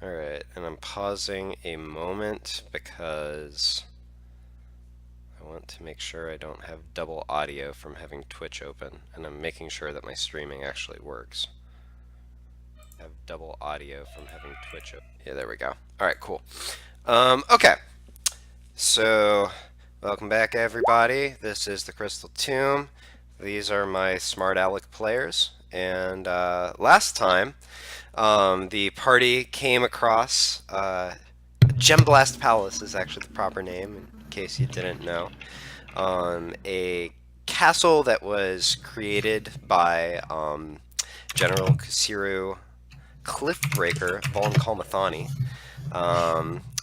Alright, and I'm pausing a moment because I want to make sure I don't have double audio from having Twitch open, and I'm making sure that my streaming actually works. I have double audio from having Twitch open. Yeah, there we go. Alright, cool. Okay, so welcome back everybody. This is the Crystal Tomb. These are my Smart Aleck players, and last time the party came across Gemblast Palace is actually the proper name, in case you didn't know. A castle that was created by General Kasiru Cliffbreaker Von Kalmathani,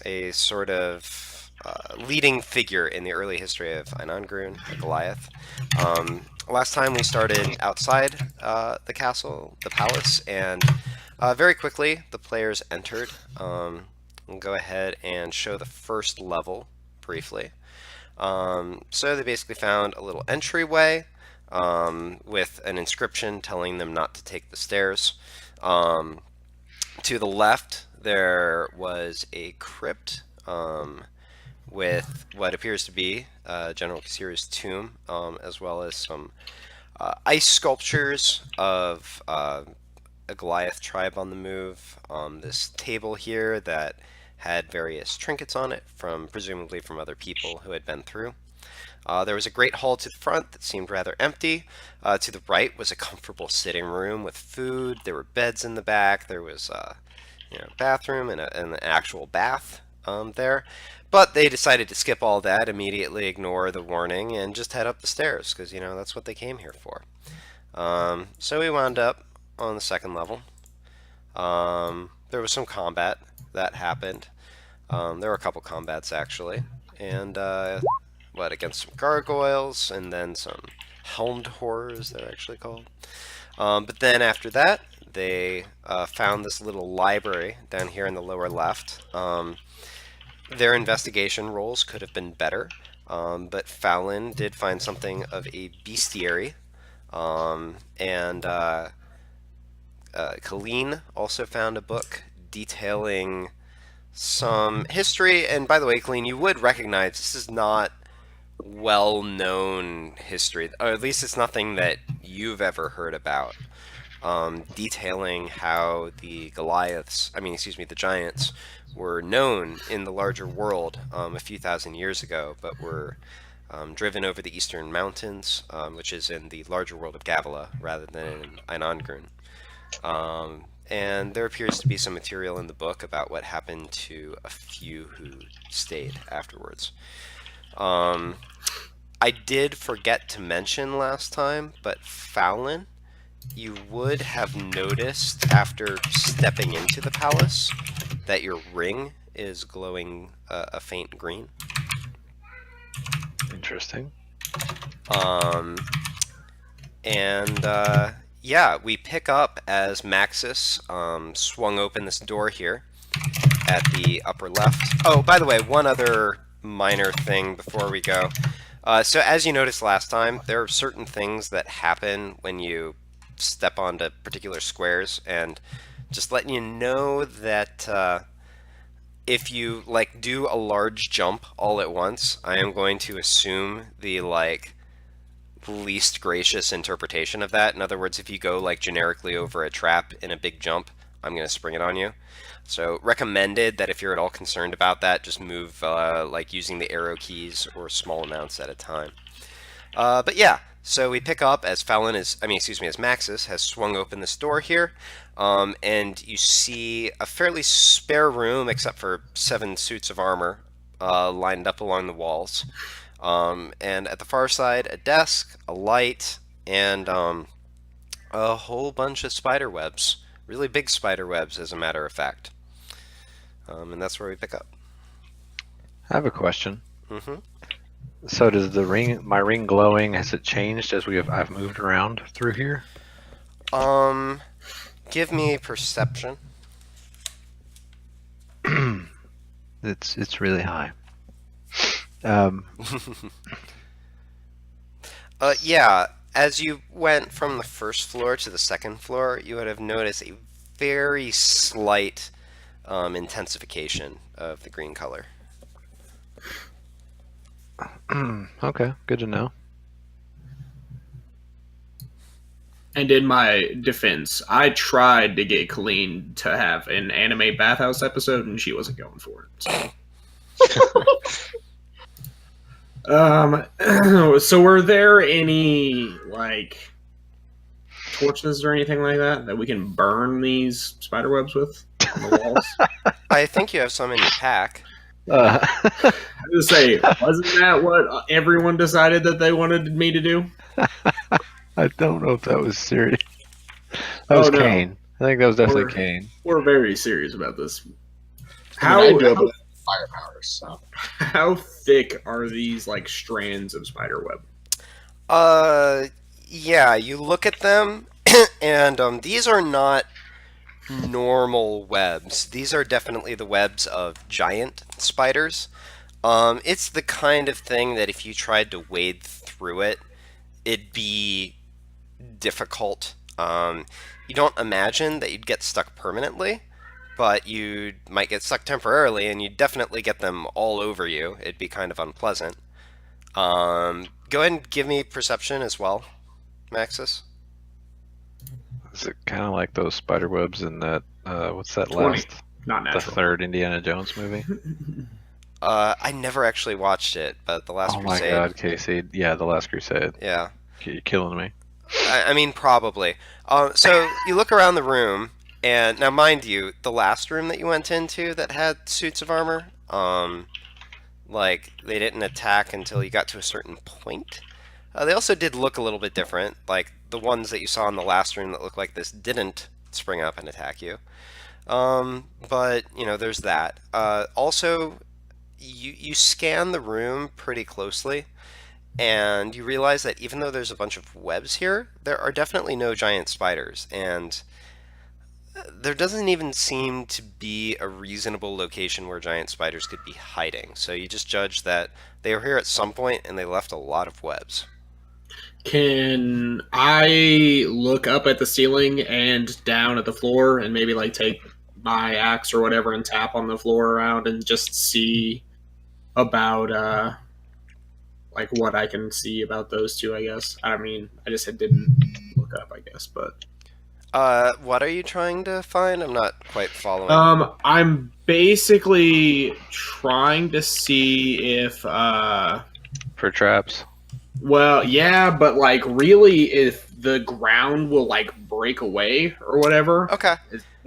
a sort of leading figure in the early history of Einangrun, the Goliath. Last time we started outside the castle, the palace, and very quickly the players entered. We'll go ahead and show the first level briefly. So they basically found a little entryway with an inscription telling them not to take the stairs. To the left there was a crypt with what appears to be General Kasiru's tomb, as well as some ice sculptures of a Goliath tribe on the move. This table here that had various trinkets on it, presumably from other people who had been through. There was a great hall to the front that seemed rather empty. To the right was a comfortable sitting room with food. There were beds in the back. There was a bathroom and an actual bath there. But they decided to skip all that, immediately ignore the warning, and just head up the stairs, because, that's what they came here for. So we wound up on the second level. There was some combat that happened. There were a couple combats, actually. And, against some gargoyles, and then some helmed horrors, they're actually called. But then after that, they found this little library down here in the lower left. Their investigation rolls could have been better, but Fallon did find something of a bestiary, and Colleen also found a book detailing some history. And by the way, Colleen, you would recognize this is not well-known history, or at least it's nothing that you've ever heard about. Detailing how the the giants were known in the larger world a few thousand years ago, but were driven over the eastern mountains, which is in the larger world of Gavila rather than in Einangrun. And there appears to be some material in the book about what happened to a few who stayed afterwards. I did forget to mention last time, but Fallon, you would have noticed after stepping into the palace that your ring is glowing a faint green. Interesting. Yeah, we pick up as Maxis swung open this door here at the upper left. Oh, by the way, one other minor thing before we go. So as you noticed last time, there are certain things that happen when you step onto particular squares, and just letting you know that if you do a large jump all at once, I am going to assume the least gracious interpretation of that. In other words, if you go generically over a trap in a big jump, I'm going to spring it on you. So recommended that if you're at all concerned about that, just move using the arrow keys or small amounts at a time. But yeah, so we pick up as as Maxis has swung open this door here, and you see a fairly spare room except for 7 suits of armor lined up along the walls. And at the far side, a desk, a light, and a whole bunch of spider webs. Really big spider webs, as a matter of fact. And that's where we pick up. I have a question. Mm-hmm. So does my ring glowing, has it changed as I've moved around through here? Give me a perception. It's really high. Yeah, as you went from the first floor to the second floor, you would have noticed a very slight intensification of the green color. Okay, good to know. And in my defense, I tried to get Colleen to have an anime bathhouse episode, and she wasn't going for it. So, so were there any like torches or anything like that we can burn these spider webs with on the walls? I think you have some in your pack. I was gonna say, wasn't that what everyone decided that they wanted me to do? I don't know if that was serious. That was Kane. I think that was definitely Kane. We're very serious about this. I do have firepower, so. How thick are these like strands of spider web? Yeah, you look at them, and these are not normal webs. These are definitely the webs of giant spiders. It's the kind of thing that if you tried to wade through it, it'd be difficult. You don't imagine that you'd get stuck permanently, but you might get stuck temporarily, and you'd definitely get them all over you. It'd be kind of unpleasant. Go ahead and give me perception as well, Maxis. Is it kind of like those spider webs in that, what's that 20. last, Not the natural. third Indiana Jones movie? I never actually watched it, but The Last Crusade. Oh my god, Casey. Yeah, The Last Crusade. Yeah. You're killing me. I mean, probably. So you look around the room, and now mind you, the last room that you went into that had suits of armor, like, they didn't attack until you got to a certain point. They also did look a little bit different. Like, the ones that you saw in the last room that looked like this didn't spring up and attack you. But, there's that. Also, you scan the room pretty closely, and you realize that even though there's a bunch of webs here, there are definitely no giant spiders, and there doesn't even seem to be a reasonable location where giant spiders could be hiding. So you just judge that they were here at some point and they left a lot of webs. Can I look up at the ceiling and down at the floor and maybe like take my axe or whatever and tap on the floor around and just see about like what I can see about those two, I guess. I mean, I just didn't look up, I guess, but what are you trying to find? I'm not quite following. I'm basically trying to see if For traps. well, yeah, but like really if the ground will like break away or whatever. Okay.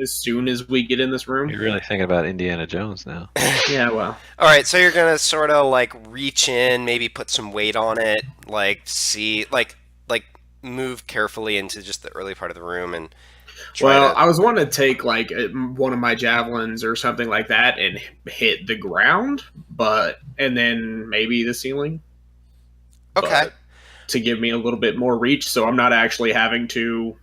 As soon as we get in this room. You're really thinking about Indiana Jones now. Yeah, well. All right, so you're gonna sort of like reach in, maybe put some weight on it, like see, like move carefully into just the early part of the room and. I was wanting to take like one of my javelins or something like that and hit the ground, and then maybe the ceiling. Okay. But to give me a little bit more reach, so I'm not actually having to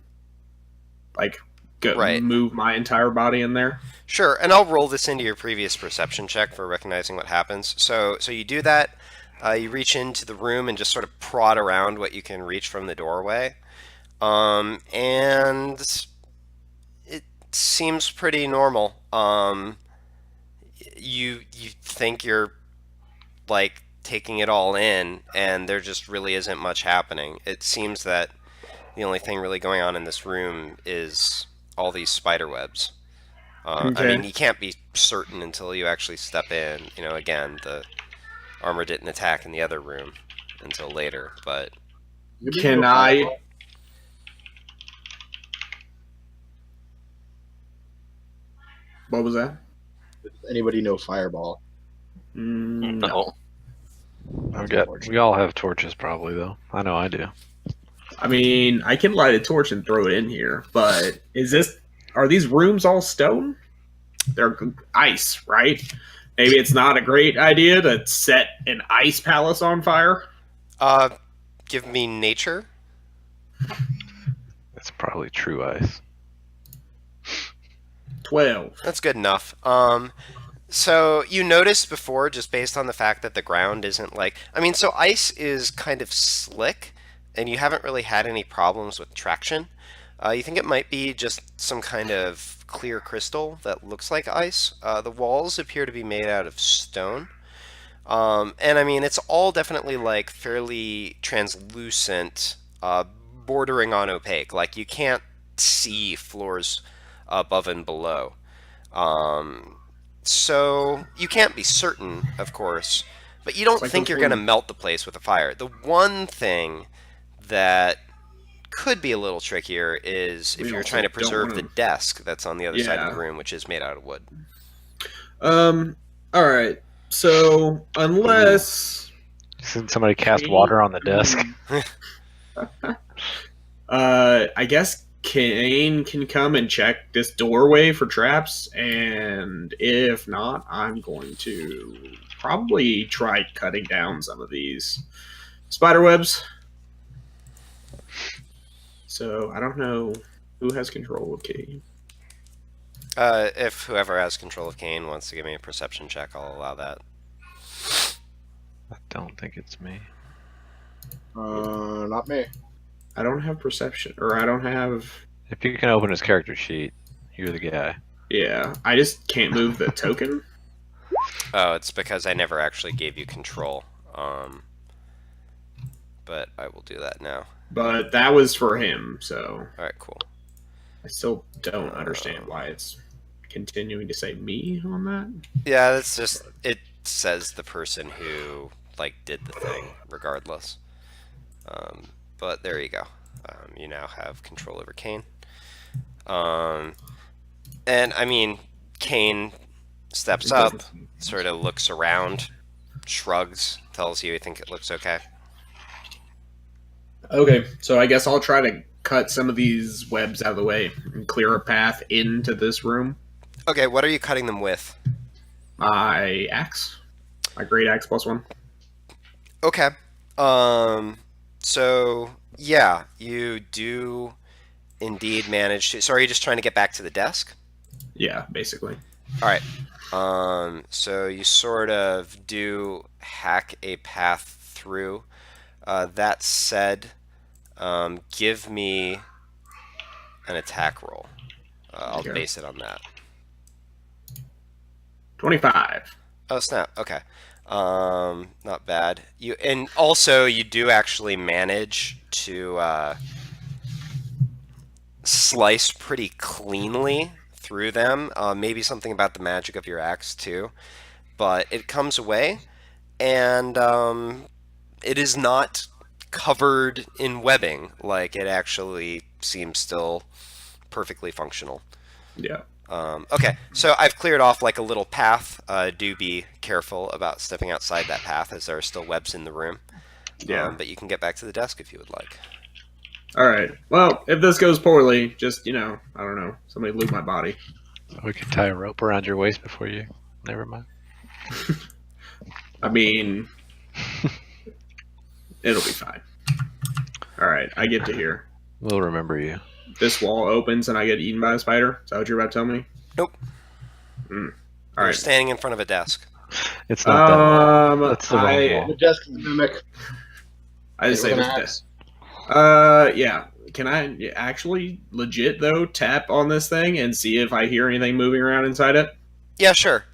like move my entire body in there. Sure, and I'll roll this into your previous perception check for recognizing what happens. So you do that. You reach into the room and just sort of prod around what you can reach from the doorway, and it seems pretty normal. You think you're like taking it all in, and there just really isn't much happening. It seems that the only thing really going on in this room is all these spider webs. Okay. I mean, you can't be certain until you actually step in. Again, the armor didn't attack in the other room until later, but... Can I... What was that? Does anybody know Fireball? No. We all have torches probably, though. I know I do. I mean, I can light a torch and throw it in here, but are these rooms all stone? They're ice, right? Maybe it's not a great idea to set an ice palace on fire? Give me nature. It's probably true ice. 12. That's good enough. So you noticed before, just based on the fact that the ground isn't so ice is kind of slick, and you haven't really had any problems with traction. You think it might be just some kind of clear crystal that looks like ice. The walls appear to be made out of stone. And I mean, it's all definitely like fairly translucent, bordering on opaque. Like you can't see floors above and below. So you can't be certain, of course, but you don't like think those you're going to ones- melt the place with a fire. The one thing that could be a little trickier is We if you're also trying to don't preserve the wanna- desk that's on the other side of Yeah. the room, which is made out of wood. All right. So unless Didn't somebody cast water on the desk? I guess Kane can come and check this doorway for traps, and if not, I'm going to probably try cutting down some of these spider webs. So I don't know who has control of Kane. If whoever has control of Kane wants to give me a perception check, I'll allow that. I don't think it's me. Not me. I don't have perception, or I don't have. If you can open his character sheet, you're the guy. Yeah, I just can't move the token. Oh, it's because I never actually gave you control. But I will do that now. But that was for him, so All right, cool. I still don't understand why it's continuing to say me on that. Yeah, that's just it says the person who like did the thing, regardless. But there you go. You now have control over Kane. And I mean, Kane steps up, sort of looks around, shrugs, tells you he thinks it looks okay. Okay, so I guess I'll try to cut some of these webs out of the way and clear a path into this room. Okay, what are you cutting them with? My axe, my great axe +1. Okay. So yeah, you do indeed manage to. So are you just trying to get back to the desk? Yeah, basically. All right. So you sort of do hack a path through. That said, give me an attack roll. I'll Okay. base it on that. 25. Oh snap! Okay, not bad. And also you do actually manage to slice pretty cleanly through them. Maybe something about the magic of your axe too, but it comes away, and it is not covered in webbing. Like it actually seems still perfectly functional. Yeah. Okay, so I've cleared off like a little path. Do be careful about stepping outside that path as there are still webs in the room. Yeah. But you can get back to the desk if you would like. All right. Well, if this goes poorly, just, I don't know, somebody loot my body. We could tie a rope around your waist before you. Never mind. I mean, it'll be fine. All right, I get to here. We'll remember you. This wall opens and I get eaten by a spider. Is that what you're about to tell me? Nope. All You're right. standing in front of a desk. It's not that wall. Um, That's the wrong I wall. The desk is mimic. I just say With this. an axe. Yeah. Can I actually legit though tap on this thing and see if I hear anything moving around inside it? Yeah, sure.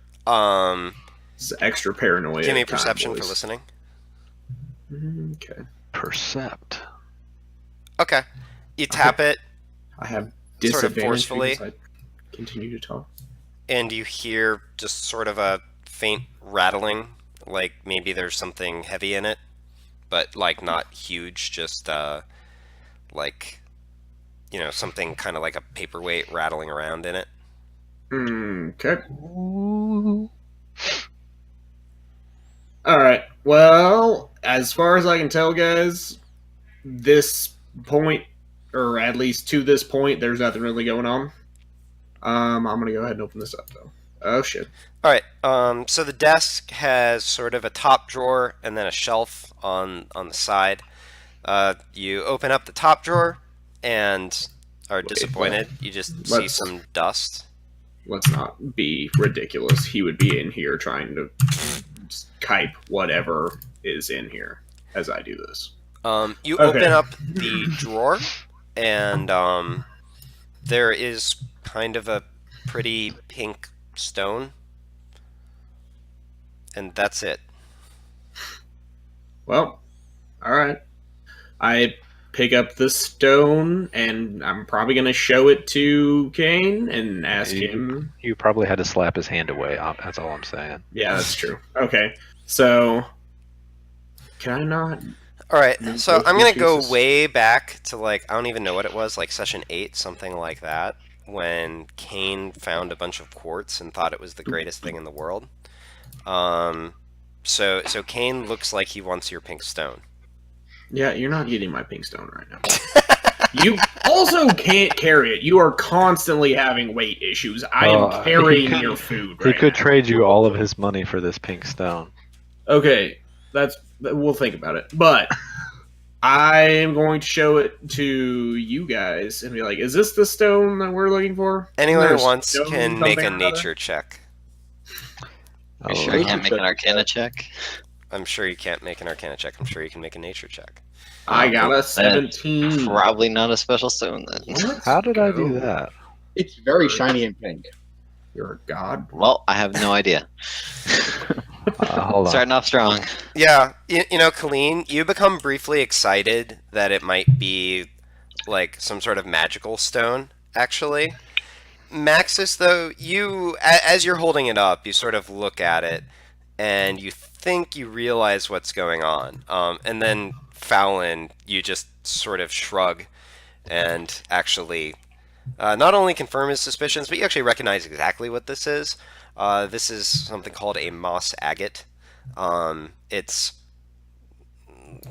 It's extra paranoia. Give me time, perception for boys. listening. Okay. Percept. Okay. You tap it, I have Sort of disadvantage forcefully. because I continue to talk. and you hear just sort of a faint rattling, like maybe there's something heavy in it, but like not huge, just like something kind of like a paperweight rattling around in it. Okay. All right. Well, as far as I can tell, guys, this point, or at least to this point, there's nothing really going on. I'm gonna go ahead and open this up though. Oh shit. All right. So the desk has sort of a top drawer and then a shelf on the side. You open up the top drawer and are disappointed. You just see Let's- some dust. Let's not be ridiculous. He would be in here trying to type whatever is in here as I do this. You Okay. open up the drawer, and there is kind of a pretty pink stone, and that's it. Well, all right. I pick up the stone, and I'm probably going to show it to Kane and ask him. You probably had to slap his hand away. That's all I'm saying. Yeah, that's true. Okay, so can I not? All right, so I'm gonna go Jesus. way back to like I don't even know what it was, like session 8, something like that, when Kane found a bunch of quartz and thought it was the greatest thing in the world. So Kane looks like he wants your pink stone. Yeah, you're not getting my pink stone right now. You also can't carry it. You are constantly having weight issues. I am carrying your food right He could now. trade you all of his money for this pink stone. Okay, we'll think about it. But I am going to show it to you guys and be like, "Is this the stone that we're looking for?" Anyone There's who wants stone can make a something or other? nature check. Are you sure you Oh, can't make an Arcana check? I'm sure you can't make an Arcana check. I'm sure you can make a nature check. I got a 17. Probably not a special stone then. Let's How did I go. do that? It's very shiny and pink. You're a god. Well, I have no idea. Hold on. Starting off strong. Yeah, you know, Colleen, you become briefly excited that it might be like some sort of magical stone, actually. Maxis, though, as you're holding it up, you sort of look at it, and you think you realize what's going on. And then Fallon, you just sort of shrug and actually not only confirm his suspicions, but you actually recognize exactly what this is. This is something called a moss agate. It's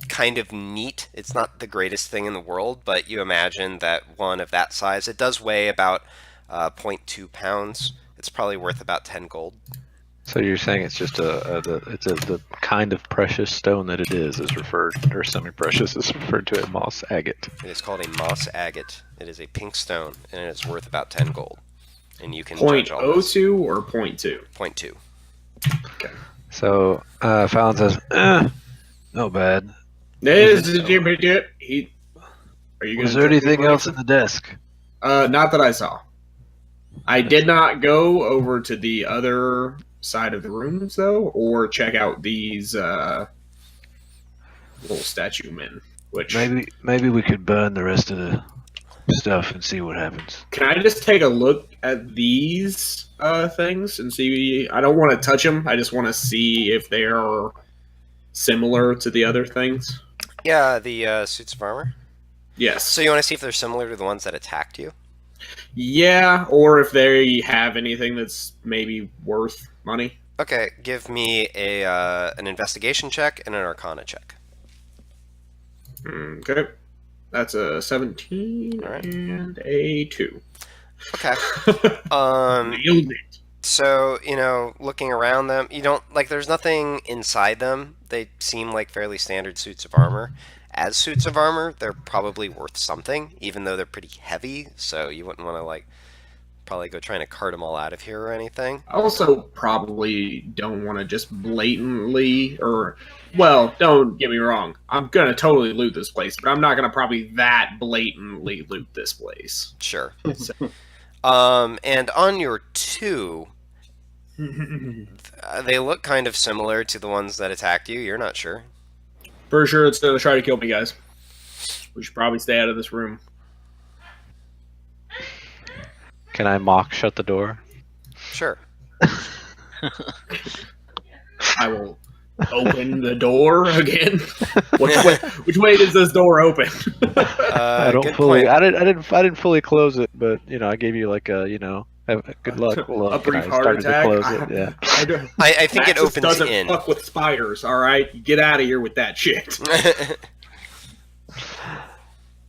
kind of neat. It's not the greatest thing in the world, but you imagine that one of that size, it does weigh about 0.2 pounds. It's probably worth about 10 gold. So you're saying it's just the kind of precious stone that it is referred, or semi-precious is referred to as moss agate. It is called a moss agate. It is a pink stone, and it is worth about 10 gold. And you can judge all this. 0.02 or 0.2? 0.2. Okay. So Fallon says, "No bad." Are you Was there anything else in the desk? Not that I saw. I did not go over to the other side of the rooms, though, or check out these little statue men. Which Maybe we could burn the rest of the stuff and see what happens. Can I just take a look at these things and see? I don't want to touch them. I just want to see if they are similar to the other things. Yeah, the suits of armor. Yes. So you want to see if they're similar to the ones that attacked you? Yeah, or if they have anything that's maybe worth money. Okay, give me an investigation check and an arcana check. Okay. That's a 17 Alright. and a 2. Okay. Nailed it. So, you know, looking around them, you don't, like, there's nothing inside them. They seem like fairly standard suits of armor. As suits of armor, they're probably worth something, even though they're pretty heavy, so you wouldn't want to, like, probably go trying to cart them all out of here or anything. I also probably don't want to just blatantly, well, don't get me wrong. I'm going to totally loot this place, but I'm not going to probably that blatantly loot this place. Sure. And on your 2, they look kind of similar to the ones that attacked you. You're not sure. For sure it's going to try to kill me, guys. We should probably stay out of this room. Can I mock shut the door? Sure. I will open the door again. Which way does this door open? I don't good fully. point. I didn't fully close it, but I gave you like a good luck. Well, A brief I heart started attack. to close it. Yeah. I think it Maxis opens doesn't in. fuck with spiders, all right? Get out of here with that shit.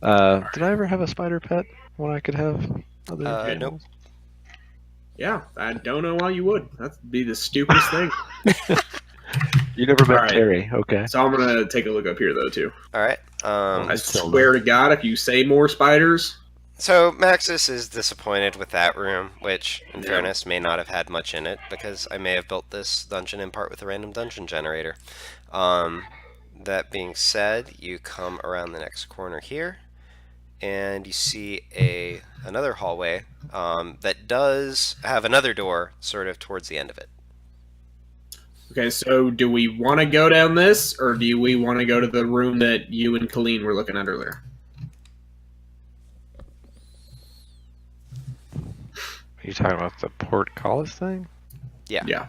Did I ever have a spider pet when I could have other Nope. animals? Yeah, I don't know why you would. That'd be the stupidest thing. You never met Alright. Terry, okay? So I'm gonna take a look up here though too. All right. I swear to God, if you say more spiders, So Maxis is disappointed with that room, which, in fairness, may not have had much in it, because I may have built this dungeon in part with a random dungeon generator. That being said, you come around the next corner here, and you see another hallway that does have another door sort of towards the end of it. Okay, so do we want to go down this, or do we want to go to the room that you and Colleen were looking at earlier? Are you talking about the portcullis thing? Yeah.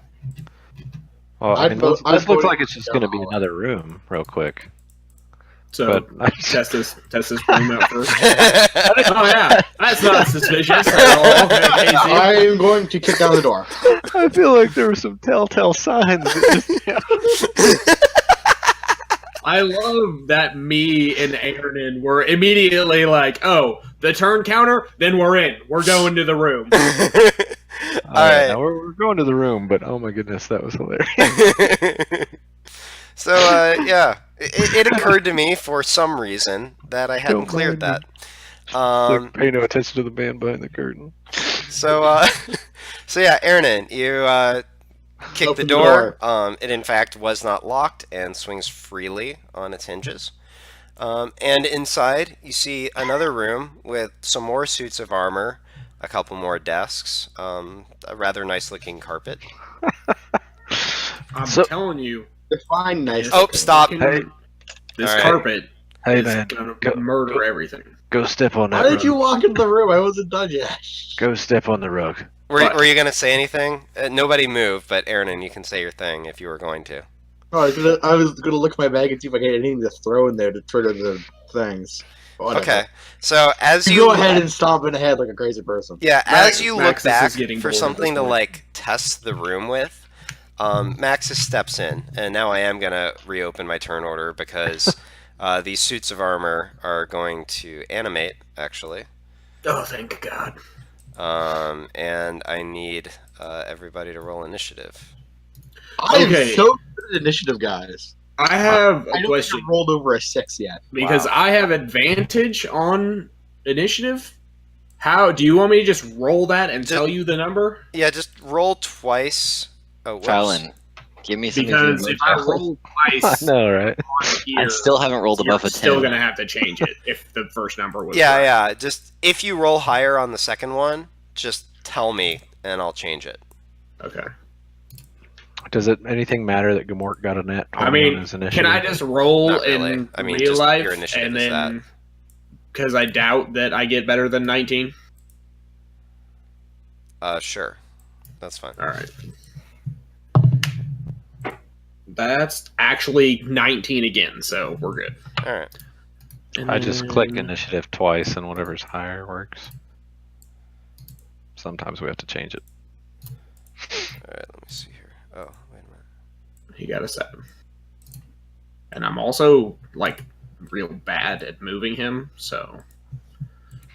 Well, I'd vote- this I'd looks vote like it's just down going to the be hallway. another room, real quick. So But test this room out first. Oh yeah, that's not suspicious at all. Okay, Casey. I am going to kick down the door. I feel like there were some telltale signs. I love that me and Aaron were immediately like, "Oh, the turn counter, then we're in. We're going to the room." All right. Now we're going to the room, but oh my goodness, that was hilarious. So, yeah, it occurred to me for some reason that I hadn't Don't cleared mind that. Like, pay no attention to the man behind the curtain. So, so yeah, Aaron, you kick Open the the door. It in fact was not locked and swings freely on its hinges. And inside, you see another room with some more suits of armor, a couple more desks, a rather nice-looking carpet. I'm So- telling you. Define nice. Oh, stop! Hey. This All right. carpet Hey is man, gonna go- murder everything. go step on that Why rug. did you walk into the room? I wasn't done yet. Go step on the rug. Were you going to say anything? Nobody moved, but Aaron, you can say your thing if you were going to. Oh, I was gonna look at my bag and see if I had anything to throw in there to trigger the things. Whatever. Okay, so as You you go ahead and stomp in the head like a crazy person. yeah, Max- as you look Maxis back is getting for bored at something this to point. like test the room with, Maxis steps in, and now I am gonna reopen my turn order because these suits of armor are going to animate actually, Oh, thank God. and I need everybody to roll initiative. I am Okay. so good at initiative, guys. I have I a don't question. think I rolled over a 6 yet. Because Wow. I have advantage on initiative. How do you want me to just roll that and tell you the number? Yeah, just roll twice. Oh, whoops. Fallon, give me some Because of your if I mojo. roll I twice know, right? on here, I still haven't rolled above you're a 10. still gonna have to change it if the first number was Yeah, right. yeah. Just if you roll higher on the second one, just tell me and I'll change it. Okay. Does it anything matter that Gamort got a net 20 I mean, on his initiative? can I just roll Not really. in I mean, real just life your initiative and is then because I doubt that I get better than 19? Sure. That's fine. All right. That's actually 19 again, so we're good. All right. And I just then- click initiative twice and whatever's higher works. Sometimes we have to change it. All right. Let me see here. Oh, wait a minute. He got a 7. And I'm also, like, real bad at moving him, so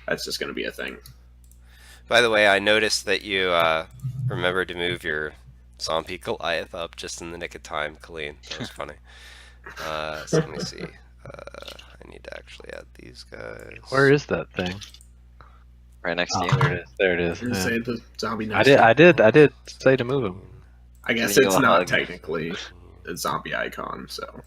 that's just going to be a thing. By the way, I noticed that you remembered to move your zombie Goliath up just in the nick of time, Colleen. That was funny. So let me see. I need to actually add these guys. Where is that thing? Right next to Oh, you. there it is. There it is. You're yeah. saying the zombie I did say to move him. I guess Giving you it's a not hug. technically a zombie icon, so.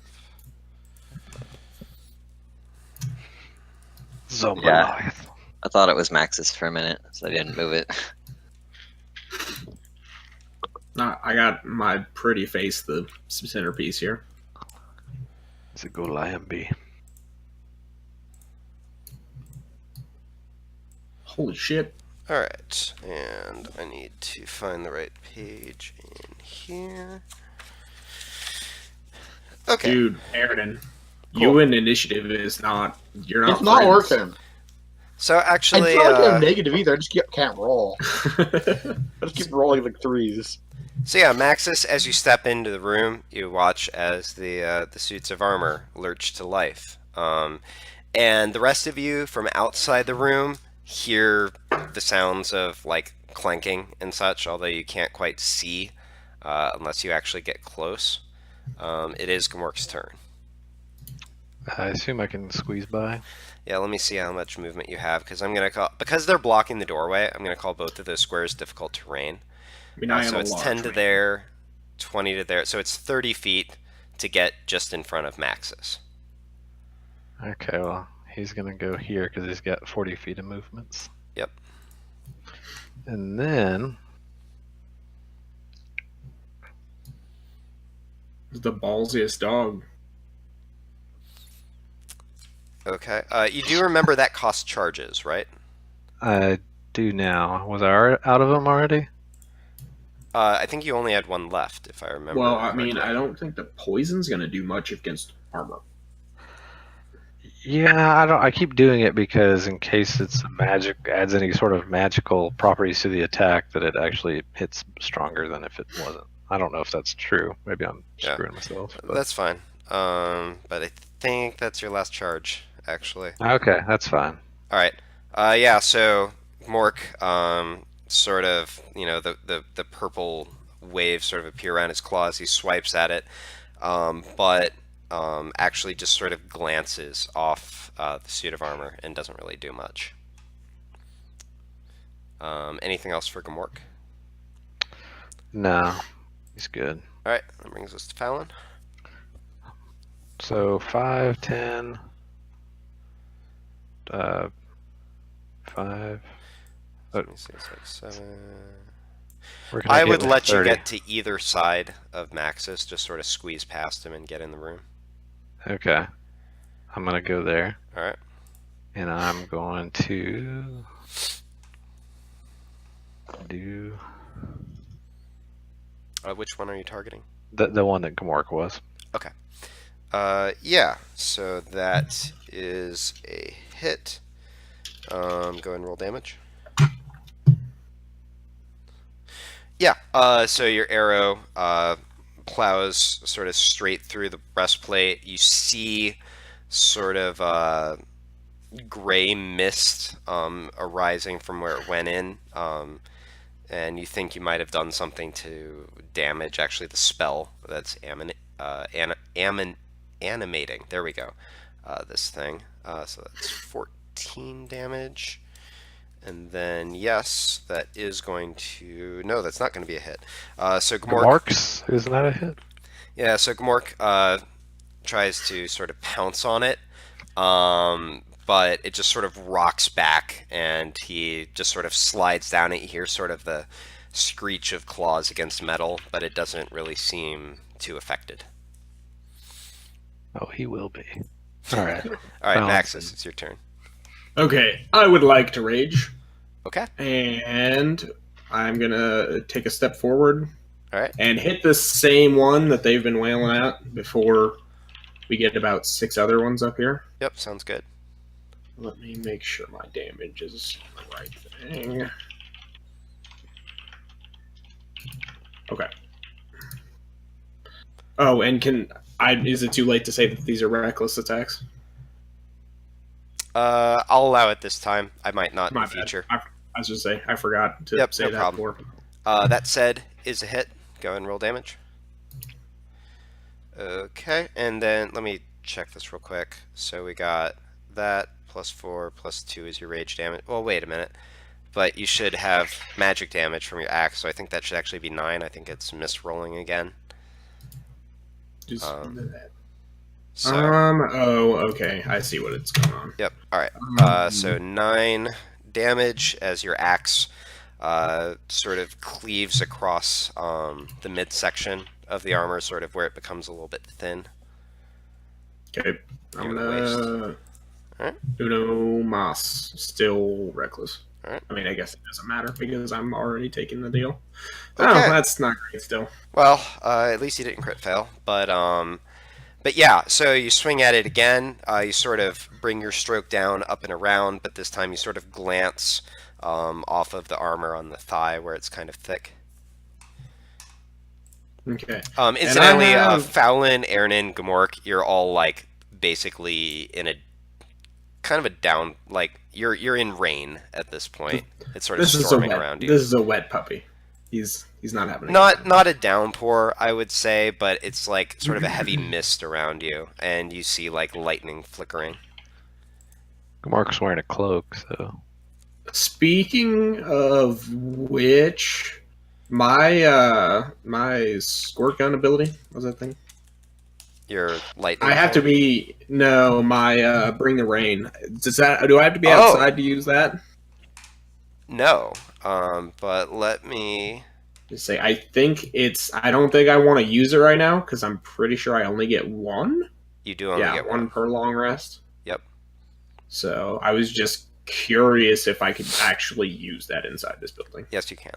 Zombie Yeah. Goliath. I thought it was Max's for a minute, so I didn't move it. I got my pretty face, the centerpiece here. It's a Goliath bee. Holy shit. All right, and I need to find the right page in here. Okay. Dude, Aaron, Cool. you in initiative is not. You're not. It's not friends. working. So actually, It's not like I'm negative either. I just can't roll. I just keep rolling like 3s. so yeah, Maxis, as you step into the room, you watch as the suits of armor lurch to life, and the rest of you from outside the room hear the sounds of like clanking and such, although you can't quite see unless you actually get close. It is Gamork's turn. I assume I can squeeze by. Yeah, let me see how much movement you have, because I'm gonna call, because they're blocking the doorway, I'm gonna call both of those squares difficult terrain. I mean, I am So a it's large 10 to man. there, 20 to there, so it's 30 feet to get just in front of Max's. Okay, well, He's gonna go here because he's got 40 feet of movements. Yep. And then The ballsiest dog. Okay. You do remember that cost charges, right? I do now. Was I out of them already? I think you only had one left, if I remember. Well, I mean, correctly. I don't think the poison's gonna do much against armor. Yeah, I don't. I keep doing it because in case it's a magic adds any sort of magical properties to the attack, that it actually hits stronger than if it wasn't. I don't know if that's true. Maybe I'm Yeah. screwing myself. But... That's fine. But I think that's your last charge, actually. Okay, that's fine. All right. Yeah. So Mork, sort of, the purple waves sort of appear around his claws. He swipes at it, but actually just sort of glances off the suit of armor and doesn't really do much. Anything else for Gamork? No, he's good. All right. That brings us to Fallon. So 5, 10, 5. Let me see. It's like 7. Where can I I get would with let you 30? get to either side of Maxis, just sort of squeeze past him and get in the room. Okay, I'm gonna go there, All right. and I'm going to do Which one are you targeting? the one that Gamork was. Yeah. So that is a hit. Go ahead and roll damage. Yeah. So your arrow plows sort of straight through the breastplate. You see sort of gray mist arising from where it went in, and you think you might have done something to damage actually the spell that's animating. There we go. This thing. So that's 14 damage. And then, yes, that is going to... No, that's not going to be a hit. So Gamork... Gamork's? Isn't that a hit? Yeah, so Gamork tries to sort of pounce on it, but it just sort of rocks back, and he just sort of slides down. And you hear sort of the screech of claws against metal, but it doesn't really seem too affected. Oh, he will be. All right. All right, Well, Maxis, it's your turn. Okay, I would like to rage, Okay. and I'm gonna take a step forward All right. and hit the same one that they've been wailing at before we get about 6 other ones up here. Yep, sounds good. Let me make sure my damage is the right thing. Okay. Oh, and is it too late to say that these are reckless attacks? I'll allow it this time. I might not in My the bad. future. I was just say I forgot to Yep, say no that problem. before. That said, is a hit. Go ahead and roll damage. Okay, and then let me check this real quick. So we got that +4 +2 is your rage damage. Well, wait a minute. But you should have magic damage from your axe, so I think that should actually be 9. I think it's misrolling again. Just So, oh, okay. I see what it's going on. yep. All right. So 9 damage as your axe sort of cleaves across the midsection of the armor, sort of where it becomes a little bit thin. Okay. I'm Your waist. gonna Alright. Uno Mas, still reckless. Alright. I mean, I guess it doesn't matter because I'm already taking the deal. Okay. Oh, that's not great still. Well, at least you didn't crit fail. But yeah, so you swing at it again. You sort of bring your stroke down, up and around, but this time you sort of glance off of the armor on the thigh where it's kind of thick. Okay. Incidentally, have- Fallon, Ernan, Gamork, you're all like basically in a kind of a down, like you're in rain at this point. It's sort of storming around you. This is a wet puppy. He's not having Not a downpour, I would say, but it's like sort of a heavy mist around you, and you see like lightning flickering. Gamork's wearing a cloak, so. Speaking of which, my squirt gun ability, what was that thing? Your lightning. I have to thing? be my bring the rain. Do I have to be Oh. outside to use that? No. But let me. Just say I think it's. I don't think I want to use it right now because I'm pretty sure I only get one. You do only Yeah, get one per long rest. Yep. So I was just curious if I could actually use that inside this building. Yes, you can.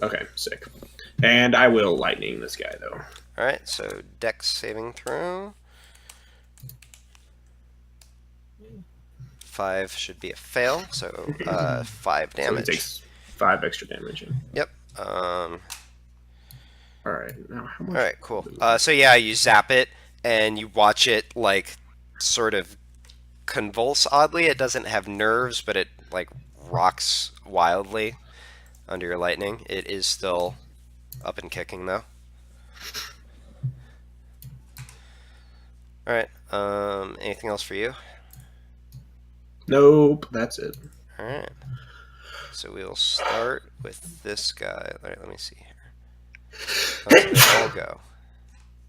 Okay, sick. And I will lightning this guy though. All right. So Dex saving throw. 5 should be a fail. So 5 So he damage. takes 5 extra damage. Yep. All right. Now how much? All right. Cool. So yeah, you zap it and you watch it like sort of convulse oddly. It doesn't have nerves, but it like rocks wildly under your lightning. It is still up and kicking though. All right. Anything else for you? Nope. That's it. All right. So we'll start with this guy. All right. Let me see here. Oh, they all go.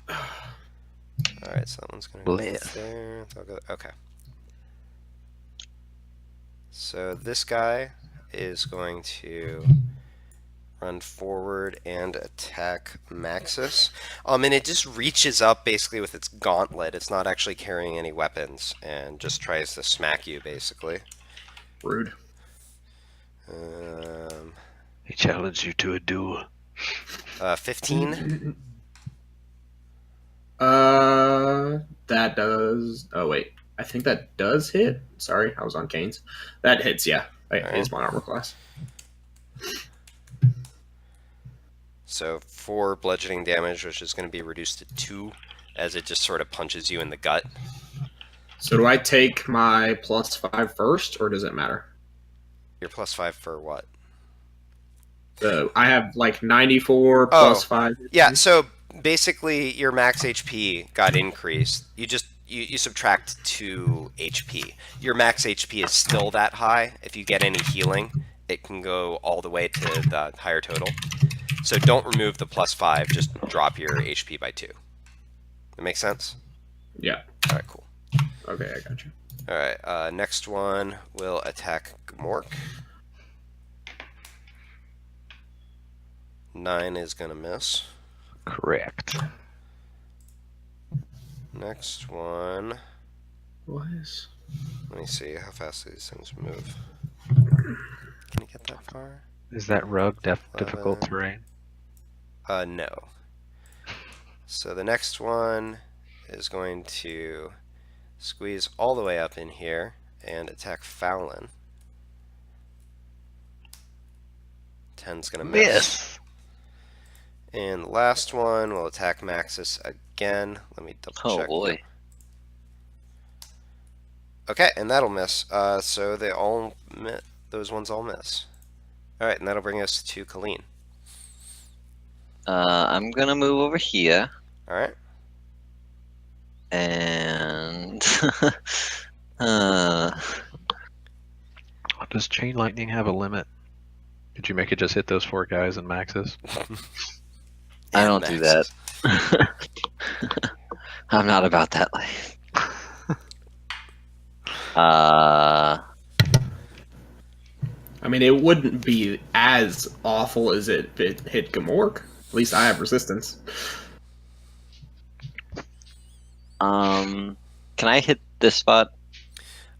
All right. So that one's gonna go Bless. there. They'll go. Okay. So this guy is going to run forward and attack Maxis. And it just reaches up basically with its gauntlet. It's not actually carrying any weapons and just tries to smack you basically. Rude. He challenged you to a duel. 15. That does. Oh wait, I think that does hit. Sorry, I was on Canes. That hits. Yeah, it is my armor class. So 4 bludgeoning damage, which is going to be reduced to 2 as it just sort of punches you in the gut. So do I take my +5 first, or does it matter? You're +5 for what? I have like 94 plus 5. Yeah, so basically your max HP got increased. You subtract 2 HP. Your max HP is still that high. If you get any healing, it can go all the way to the higher total. So don't remove the +5, just drop your HP by 2. That makes sense? Yeah. All right, cool. Okay, I got you. All right, next one will attack Gmork. 9 is going to miss. Correct. Next one. What is? Let me see how fast these things move. Can you get that far? Is that rug difficult terrain? No. So the next one is going to squeeze all the way up in here and attack Fallon. 10's going to miss. And the last one will attack Maxis again. Let me double check. Oh boy. Okay, and that'll miss. So they all those ones all miss. All right, and that'll bring us to Colleen. I'm gonna move over here, All right. and Does chain lightning have a limit? Did you make it just hit those 4 guys in Maxis? I don't do that. I'm not about that life. I mean, it wouldn't be as awful as it hit Gmork. At least I have resistance. Can I hit this spot?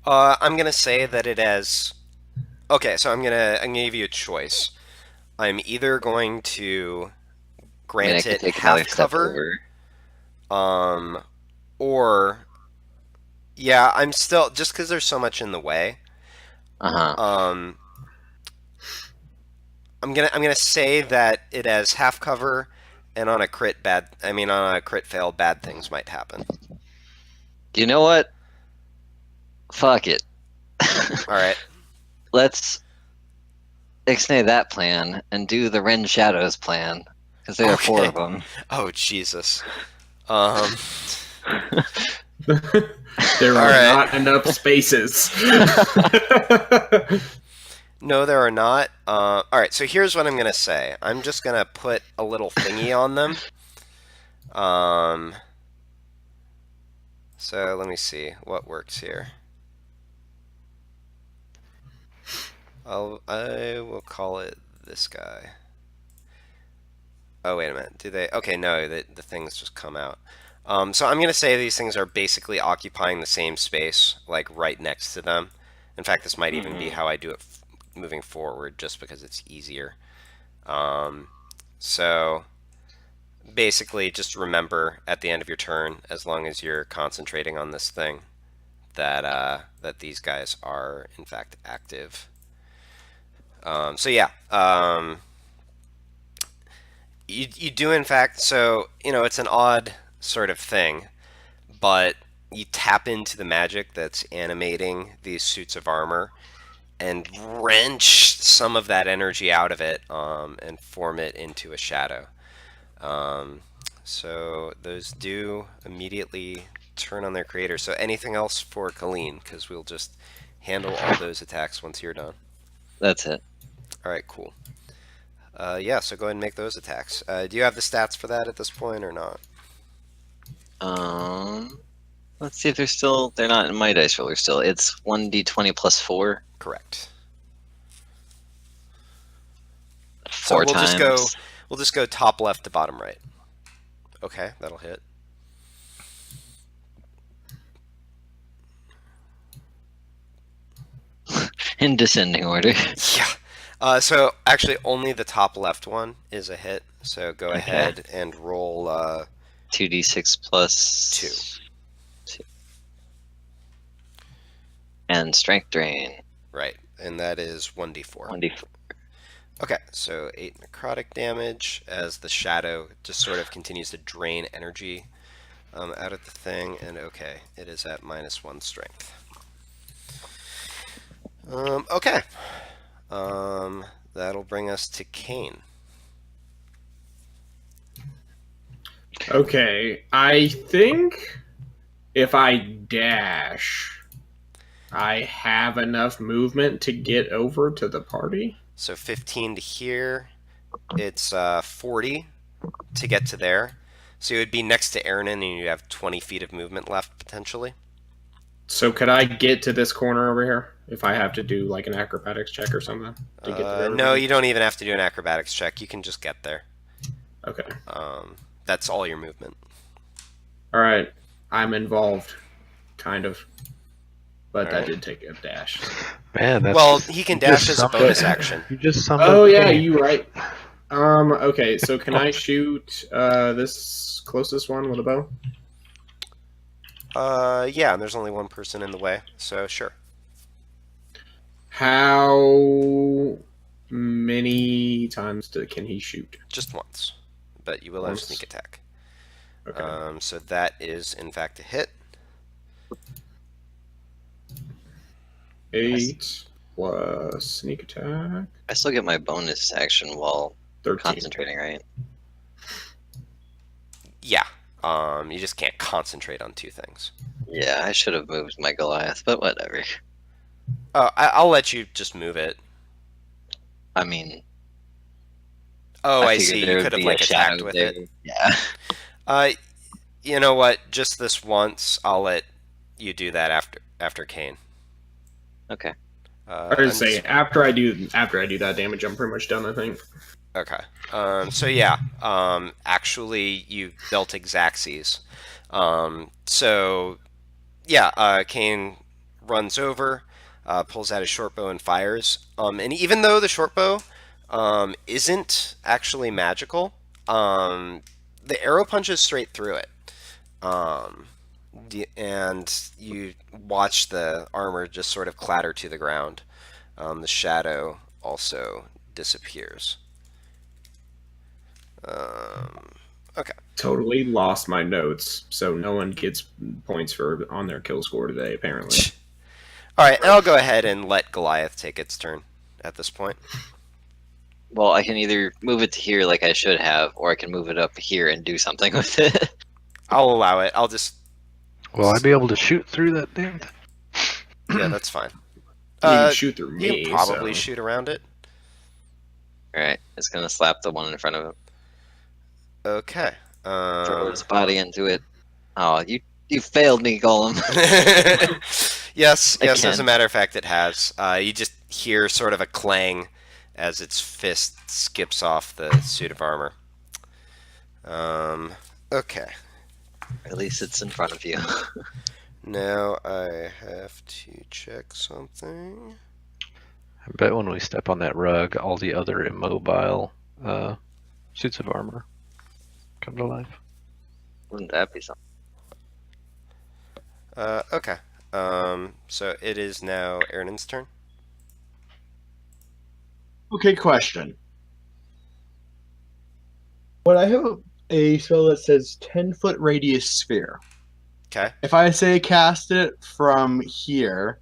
I'm gonna say that it has. Okay, so I'm gonna give you a choice. I'm either going to grant it half cover, or yeah, I'm still just because there's so much in the way. I'm gonna say that it has half cover, and on a crit fail, bad things might happen. You know what? Fuck it. All right. Let's ixnay that plan and do the Ren Shadows plan, because there are 4 of them. Oh Jesus. There are right. not enough spaces. No, there are not. All right, so here's what I'm gonna say. I'm just gonna put a little thingy on them. So let me see what works here. I will call it this guy. Oh, wait a minute. Do they? Okay, no, the things just come out. So I'm going to say these things are basically occupying the same space, like right next to them. In fact, this might even be how I do it moving forward, just because it's easier. So basically, just remember at the end of your turn, as long as you're concentrating on this thing, that that these guys are in fact active. So yeah, you do in fact. So it's an odd sort of thing, but you tap into the magic that's animating these suits of armor and wrench some of that energy out of it, and form it into a shadow. So those do immediately turn on their creator. So anything else for Colleen? Because we'll just handle all those attacks once you're done. That's it. All right, cool. Yeah, so go ahead and make those attacks. Do you have the stats for that at this point or not? Let's see if they're not in my dice roller still. It's 1d20 plus 4. Correct. So 4 times. we'll just go top left to bottom right. Okay, that'll hit. In descending order. Yeah. So actually only the top left one is a hit. So go ahead and roll 2d6 plus 2. And strength drain. Right, and that is 1d4. 1d4. Okay, so 8 necrotic damage as the shadow just sort of continues to drain energy out of the thing, and okay, it is at -1 strength. Okay. That'll bring us to Kane. Okay, I think if I dash, I have enough movement to get over to the party. So 15 to here. It's 40 to get to there. So you would be next to Aaron, and you have 20 feet of movement left, potentially. So could I get to this corner over here if I have to do like an acrobatics check or something to get to there? No, you don't even have to do an acrobatics check. You can just get there. Okay. That's all your movement. All right. I'm involved, kind of. But All that right. did take a dash. Man, that's Well, he can dash as a bonus action. You just summed Oh up yeah, Kane. you right. Okay, so can I shoot this closest one with a bow? Yeah, and there's only one person in the way, so sure. How many times can he shoot? Just once. But you will have Once. sneak attack. Okay. So that is, in fact, a hit. 8 plus sneak attack. I still get my bonus action while 13. concentrating, right? Yeah. You just can't concentrate on two things. Yeah, I should have moved my Goliath, but whatever. I'll let you just move it. I mean, Oh, I figured see. there You would could have be like a attacked shadow with there. it. Yeah. You know what? Just this once, I'll let you do that after Kane. Okay. I was say after I do that damage, I'm pretty much done. I think. Okay. So yeah. Actually, you dealt Xaxes. So yeah. Kane runs over, pulls out his short bow and fires. And even though the short bow isn't actually magical, the arrow punches straight through it. And you watch the armor just sort of clatter to the ground. The shadow also disappears. Okay. Totally lost my notes, so no one gets points on their kill score today. Apparently. All right, and I'll go ahead and let Goliath take its turn at this point. Well, I can either move it to here like I should have, or I can move it up here and do something with it. I'll allow it. I'll just... Will I be able to shoot through that damn thing? Yeah, that's fine. You can shoot through You me. can probably so. shoot around it. Alright, it's gonna slap the one in front of him. Okay. Throw his body into it. Oh, you You failed me, Golem. Yes, as Again. a matter of fact, it has. You just hear sort of a clang as its fist skips off the suit of armor. Okay. At least it's in front of you. Now I have to check something. I bet when we step on that rug, all the other immobile suits of armor come to life. Wouldn't that be something? Okay. So it is now Aaron's turn. Okay, question. When I have a spell that says 10-foot radius sphere, Okay. if I say cast it from here,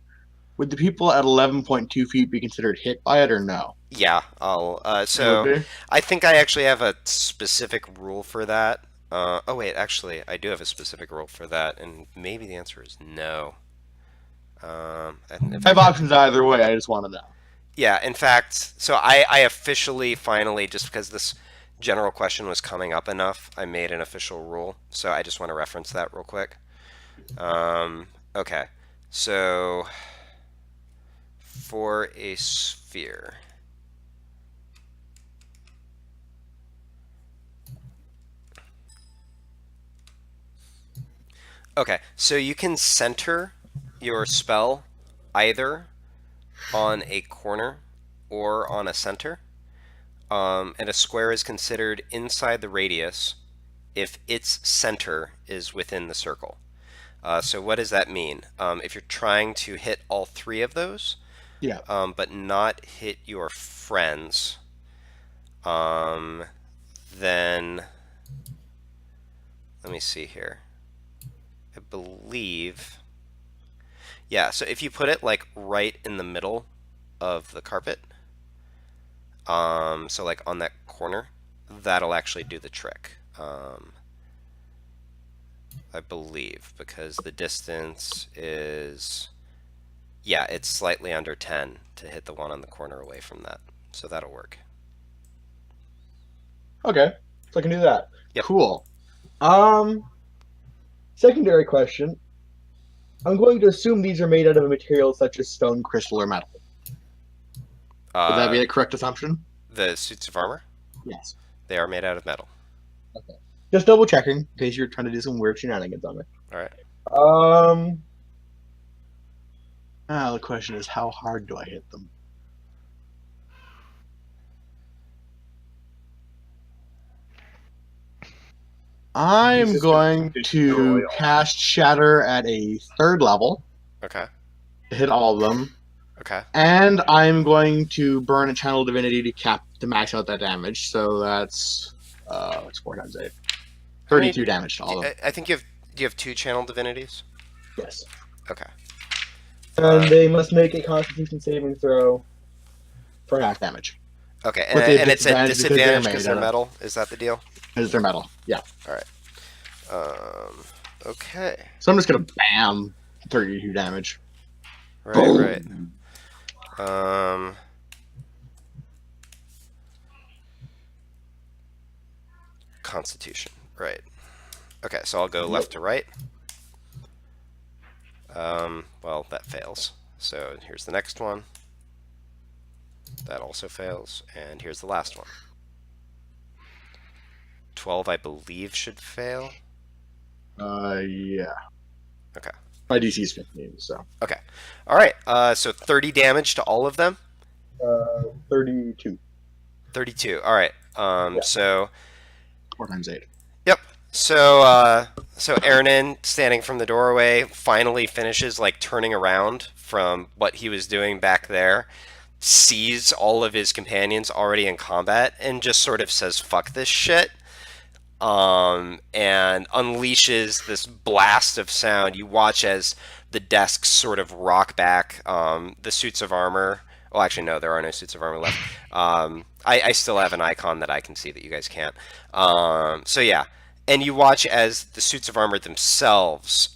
would the people at 11.2 feet be considered hit by it or no? Yeah, I'll. It So would be? I think I actually have a specific rule for that. Oh wait, actually, I do have a specific rule for that, and maybe the answer is no. In I have fact, options either way. I just want to know. yeah, in fact, so I officially, finally, just because this general question was coming up enough, I made an official rule. So I just want to reference that real quick. Okay, so for a sphere. Okay, so you can center your spell either on a corner or on a center. And a square is considered inside the radius if its center is within the circle. So what does that mean? If you're trying to hit all three of those, Yeah. but not hit your friends, then let me see here. I believe, yeah, so if you put it like right in the middle of the carpet, so like on that corner, that'll actually do the trick. I believe, because the distance is, yeah, it's slightly under 10 to hit the one on the corner away from that. So that'll work. Okay, so I can do that. Yep. Cool. Secondary question. I'm going to assume these are made out of a material such as stone, crystal, or metal. Would that be a correct assumption? The suits of armor? Yes. They are made out of metal. Okay. Just double checking in case you're trying to do some weird shenanigans on me. All right. The question is, how hard do I hit them? I'm going to cast Shatter at a 3rd level Okay. to hit all of them, Okay. and I'm going to burn a Channel Divinity to max out that damage. So that's it's 4 times 8, 32 damage to all of them. I think you have 2 channel divinities. Yes. Okay. And they must make a Constitution saving throw for half damage. Okay, With the and it's a disadvantage because they're disadvantage made because they're out of- metal. Is that the deal? Because they're metal. Yeah. All right. Okay. So I'm just gonna bam 32 damage. Right. Constitution. Right. Okay, so I'll go left to right. Well, that fails. So here's the next one. That also fails. And here's the last one. 12, I believe, should fail. Yeah. Okay. My DC is 15, so. Okay. All right. So 30 damage to all of them. 32. 32. All right. Yeah. So 4 times 8. Yep. So Aaron, standing from the doorway, finally finishes like turning around from what he was doing back there, sees all of his companions already in combat, and just sort of says, "Fuck this shit," and unleashes this blast of sound. You watch as the desks sort of rock back. The suits of armor. Well, actually, no, there are no suits of armor left. I still have an icon that I can see that you guys can't. So yeah. And you watch as the suits of armor themselves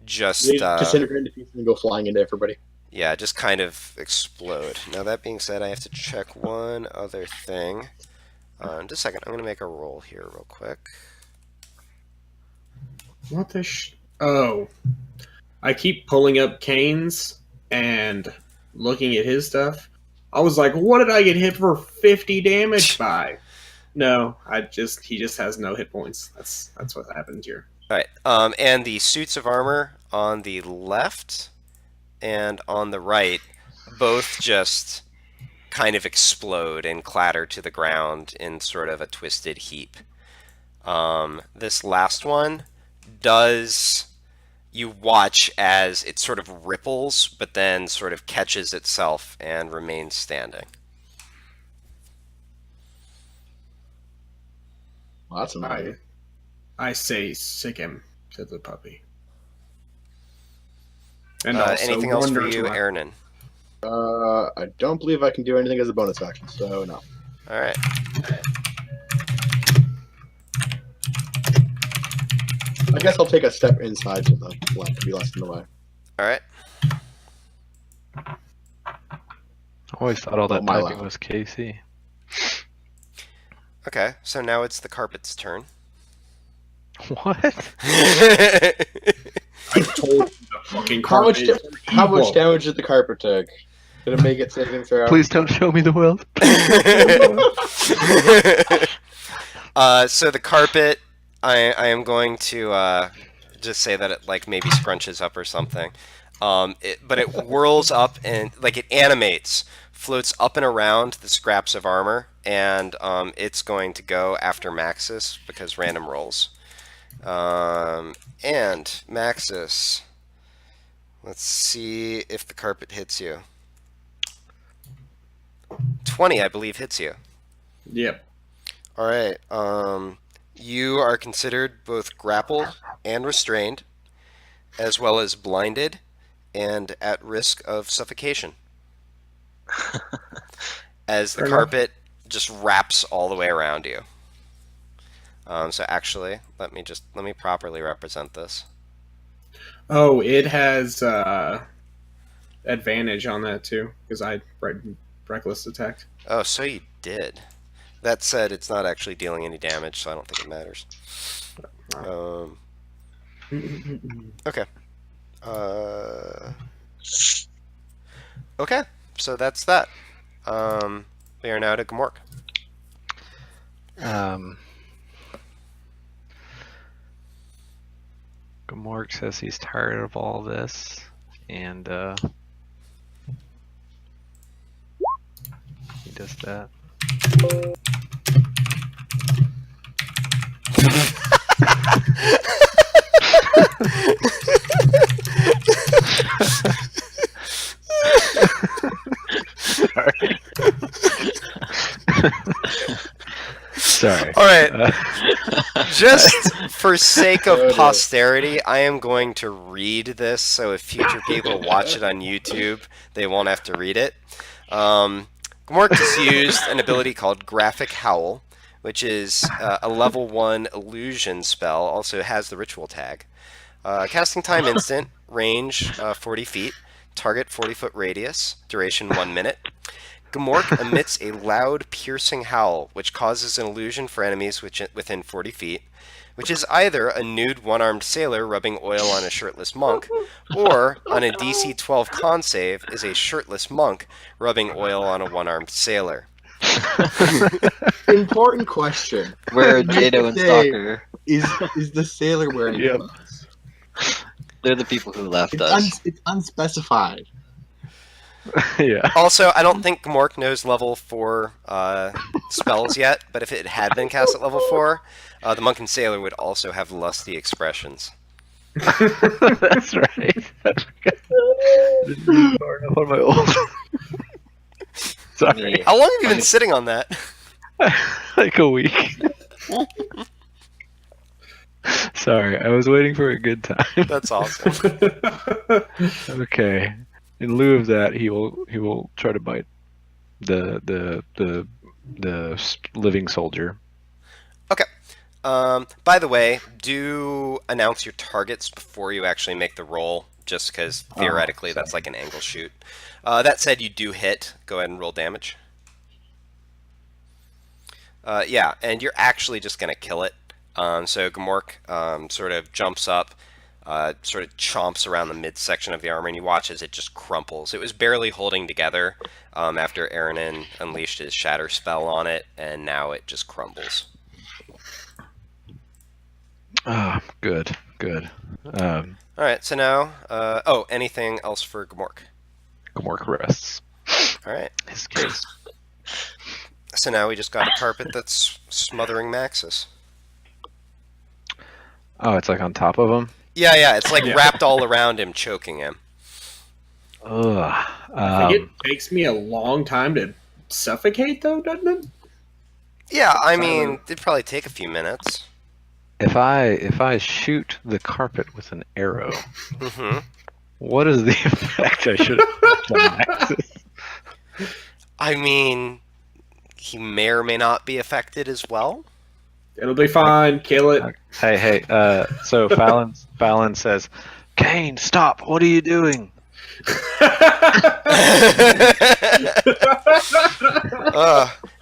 just They disintegrate into pieces and go flying into everybody. yeah, just kind of explode. Now that being said, I have to check one other thing. Just a second, I'm going to make a roll here real quick. What the Oh. I keep pulling up Kane's and looking at his stuff. I was like, what did I get hit for 50 damage by? No, he just has no hit points. That's what happened here. All right. And the suits of armor on the left and on the right both just kind of explode and clatter to the ground in sort of a twisted heap. This last one does, you watch as it sort of ripples, but then sort of catches itself and remains standing. Well, that's annoying. I say sick him to the puppy. And anything else for you, Aaron? I don't believe I can do anything as a bonus action, so no. All right. I guess I'll take a step inside to the left to be less in the way. All right. I always thought all that my typing left. was KC. Okay, so now it's the carpet's turn. What? I told you the fucking carpet. How much damage did the carpet take? Did it make it saving throw? Please don't show me the world. So the carpet, I am going to just say that it like maybe scrunches up or something. But it whirls up and like it animates, floats up and around the scraps of armor, and it's going to go after Maxis because random rolls. And Maxis, let's see if the carpet hits you. 20, I believe, hits you. Yep. All right. You are considered both grappled and restrained, as well as blinded and at risk of suffocation. As the carpet just wraps all the way around you. So actually, let me properly represent this. Oh, it has advantage on that too, because I reckless attacked. Oh, so you did. That said, it's not actually dealing any damage, so I don't think it matters. Okay. Okay, so that's that. We are now to Gmork. Gamork says he's tired of all this, and he does that. Sorry. All right. Just for sake of posterity, I am going to read this, so if future people watch it on YouTube, they won't have to read it. Gmork has used an ability called Graphic Howl, which is a level 1 illusion spell, also has the ritual tag. Casting time instant, range 40 feet, target 40-foot radius, duration 1 minute. Gmork emits a loud, piercing howl, which causes an illusion for enemies within 40 feet, which is either a nude one-armed sailor rubbing oil on a shirtless monk, or, on a DC 12 con save, is a shirtless monk rubbing oil on a one-armed sailor. Important question. Where are Jado and Stalker? Is the sailor wearing gloves? They're the people who left us. It's unspecified. Yeah. Also, I don't think Gmork knows level 4 spells yet, but if it had been cast at level 4, the monk and sailor would also have lusty expressions. That's right. Didn't read far enough on my old. Sorry. How long have you been sitting on that? Like a week. Sorry, I was waiting for a good time. That's awesome. Okay. In lieu of that, he will try to bite the living soldier. Okay. By the way, do announce your targets before you actually make the roll, just because theoretically that's like an angle shoot. That said, you do hit. Go ahead and roll damage. Yeah, and you're actually just going to kill it. So Gamork sort of jumps up, sort of chomps around the midsection of the armor, and you watch as it just crumples. It was barely holding together after Aranin unleashed his Shatter spell on it, and now it just crumbles. Ah, good. All right, so now, anything else for Gamork? Gamork rests. All right. His case. So now we just got a carpet that's smothering Maxis. Oh, it's like on top of him? Yeah, it's like wrapped all around him, choking him. Ugh. I think it takes me a long time to suffocate, though, doesn't it? Yeah, I mean, it'd probably take a few minutes. If I shoot the carpet with an arrow, Mm-hmm. what is the effect I should have done? Maxis? I mean, he may or may not be affected as well. It'll be fine. Kill it. Hey. So Fallon says, "Kane, stop! What are you doing?"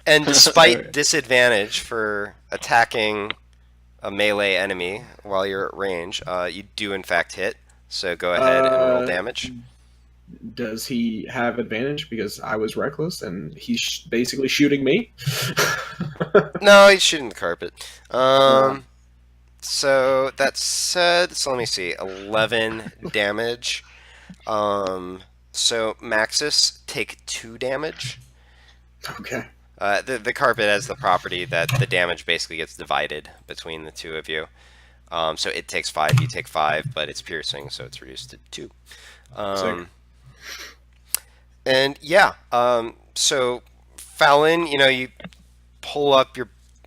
And despite disadvantage for attacking a melee enemy while you're at range, you do in fact hit. So go ahead and roll damage. Does he have advantage because I was reckless and he's basically shooting me? No, he's shooting the carpet. So that said, so let me see, 11 damage. So Maxis, take 2 damage. Okay. The carpet has the property that the damage basically gets divided between the two of you. So it takes 5, you take 5, but it's piercing, so it's reduced to 2. Sick. And yeah, so Fallon, you pull up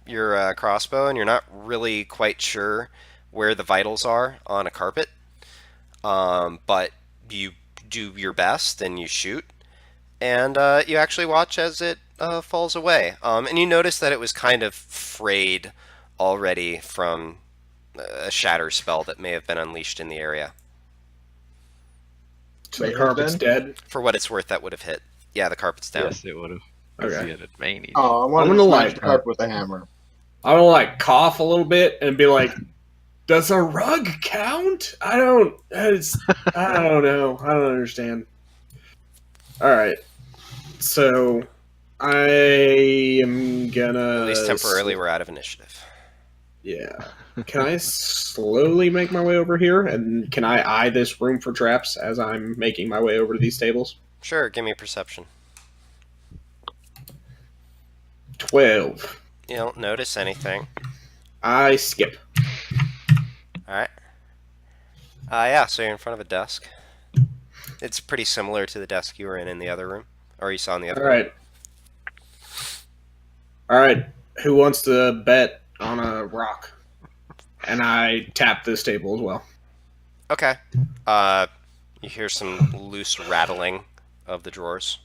your crossbow, and you're not really quite sure where the vitals are on a carpet, but you do your best and you shoot, and you actually watch as it falls away, and you notice that it was kind of frayed already from a shatter spell that may have been unleashed in the area. So the carpet's dead. For what it's worth, that would have hit. Yeah, the carpet's down. Yes, it would have. Okay. He had it manied. Oh, I wanted I'm to gonna smash like- the carpet with a hammer. I'm gonna cough a little bit and be like, "Does a rug count? I don't know. I don't understand." All right. So I am gonna At least temporarily, we're out of initiative. Yeah. Can I slowly make my way over here? And can I eye this room for traps as I'm making my way over to these tables? Sure, give me a perception. 12. You don't notice anything. I skip. Alright. Yeah, so you're in front of a desk. It's pretty similar to the desk you were in the other room. Or you saw in the other room. Alright. Who wants to bet on a rock? And I tap this table as well. Okay. You hear some loose rattling of the drawers.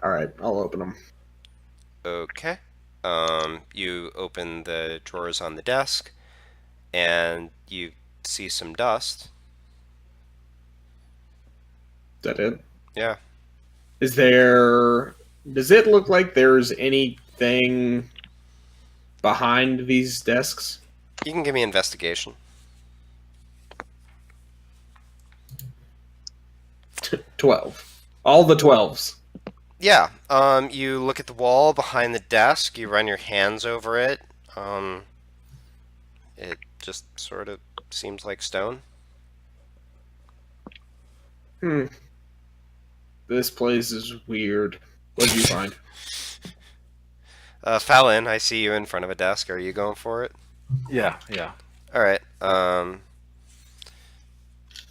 Alright, I'll open them. Okay. You open the drawers on the desk, and you see some dust. Is that it? Yeah. Does it look like there's anything behind these desks? You can give me investigation. 12. All the 12s. Yeah. You look at the wall behind the desk. You run your hands over it. It just sort of seems like stone. This place is weird. What did you find? Fallon, I see you in front of a desk. Are you going for it? Yeah. All right.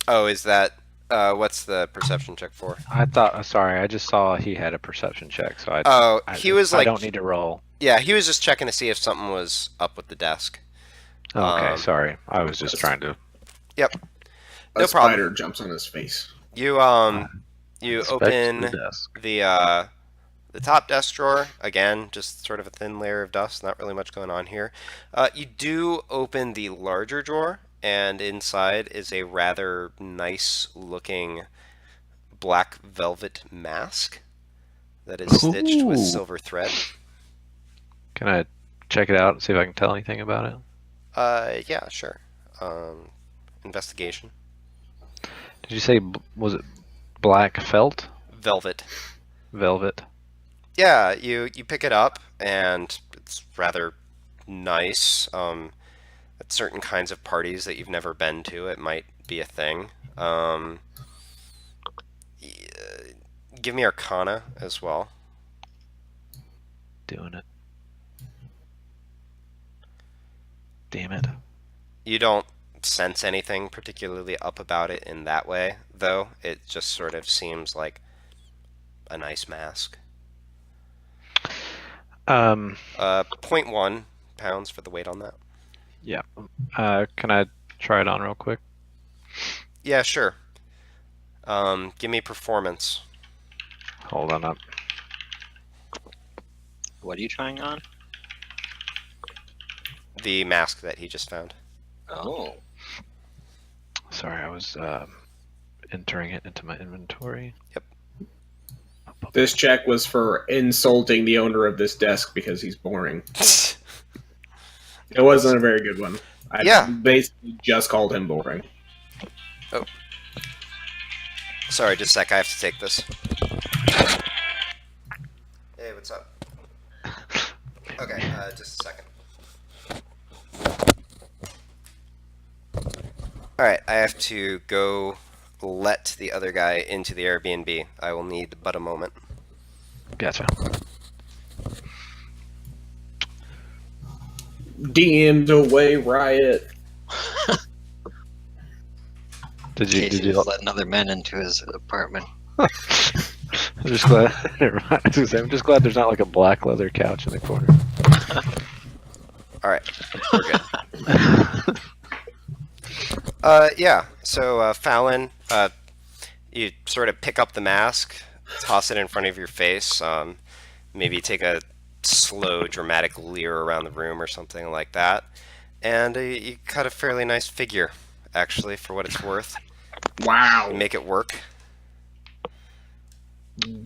Oh, is that what's the perception check for? I thought. Sorry, I just saw he had a perception check, so He was like, I don't need to roll. Yeah, he was just checking to see if something was up with the desk. Okay, sorry. I was just trying to. Yep. A No problem. spider jumps on his face. You Inspect open the desk. the top desk drawer again, just sort of a thin layer of dust. Not really much going on here. You do open the larger drawer, and inside is a rather nice-looking black velvet mask that is stitched with Ooh. silver thread. Can I check it out and see if I can tell anything about it? Yeah, sure. Investigation. Did you say was it black felt? Velvet. Velvet. Yeah, you pick it up, and it's rather nice. At certain kinds of parties that you've never been to, it might be a thing. Give me Arcana as well. Doing it. Damn it. You don't sense anything particularly up about it in that way, though. It just sort of seems like a nice mask. 0.1 pounds for the weight on that. Yeah. Can I try it on real quick? Yeah, sure. Give me performance. Hold on up. What are you trying on? The mask that he just found. Oh. Sorry, I was entering it into my inventory. Yep. This check was for insulting the owner of this desk because he's boring. It wasn't a very good one. I Yeah. basically just called him boring. Sorry, just a sec. I have to take this. Hey, what's up? Okay, just a second. Alright, I have to go let the other guy into the Airbnb. I will need but a moment. Gotcha. DM'd away riot. Did Casey you? was letting other men into his apartment. I'm just glad. Never mind. I was gonna say, I'm just glad there's not like a black leather couch in the corner. Alright, we're good. Yeah, so Fallon, you sort of pick up the mask, toss it in front of your face, maybe take a slow, dramatic leer around the room or something like that, and you cut a fairly nice figure, actually, for what it's worth. Wow. You make it work.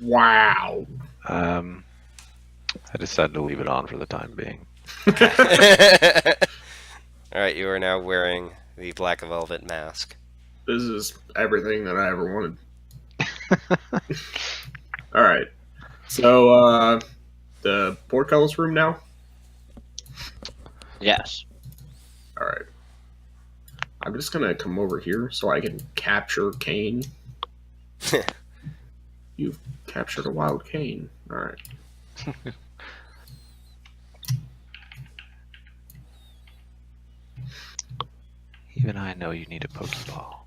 Wow. I decided to leave it on for the time being. Alright, you are now wearing the black velvet mask. This is everything that I ever wanted. Alright. So, the portcullis room now? Yes. Alright. I'm just gonna come over here so I can capture Kane. You've captured a wild Kane. Alright. Even I know you need a Pokeball.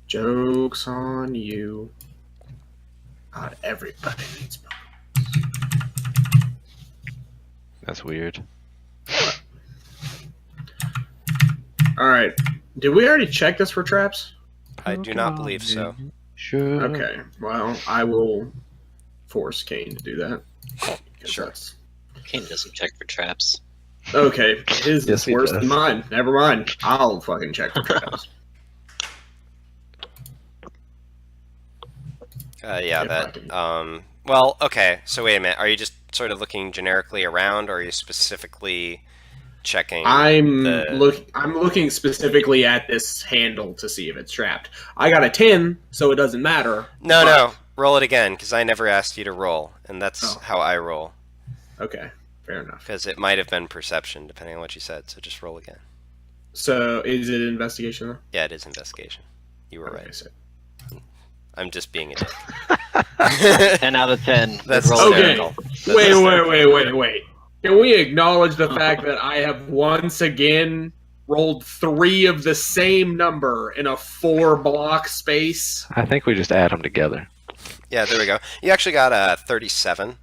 Joke's on you. Not everybody needs That's weird. Alright. Did we already check this for traps? I do not believe so. Sure. Okay. Well, I will force Kane to do that. Sure. That's- Kane doesn't check for traps. Okay. His Yes, is he worse does. than mine. Never mind. I'll fucking check for traps. Yeah, If I can. that, well, okay, so wait a minute. Are you just sort of looking generically around, or are you specifically checking I'm the... I'm looking specifically at this handle to see if it's trapped. I got a 10, so it doesn't matter. No, but- no, roll it again, because I never asked you to roll, and that's Oh. how I roll. Okay, fair enough. Because it might have been perception, depending on what you said, so just roll again. So is it investigation though? Yeah, it is investigation. You were Okay, right. so- I'm just being a dick. 10 out of 10. That's Good roll, Okay. Miracle. Wait. Can we acknowledge the fact that I have once again rolled 3 of the same number in a 4-block space? I think we just add them together. Yeah, there we go. You actually got a 37.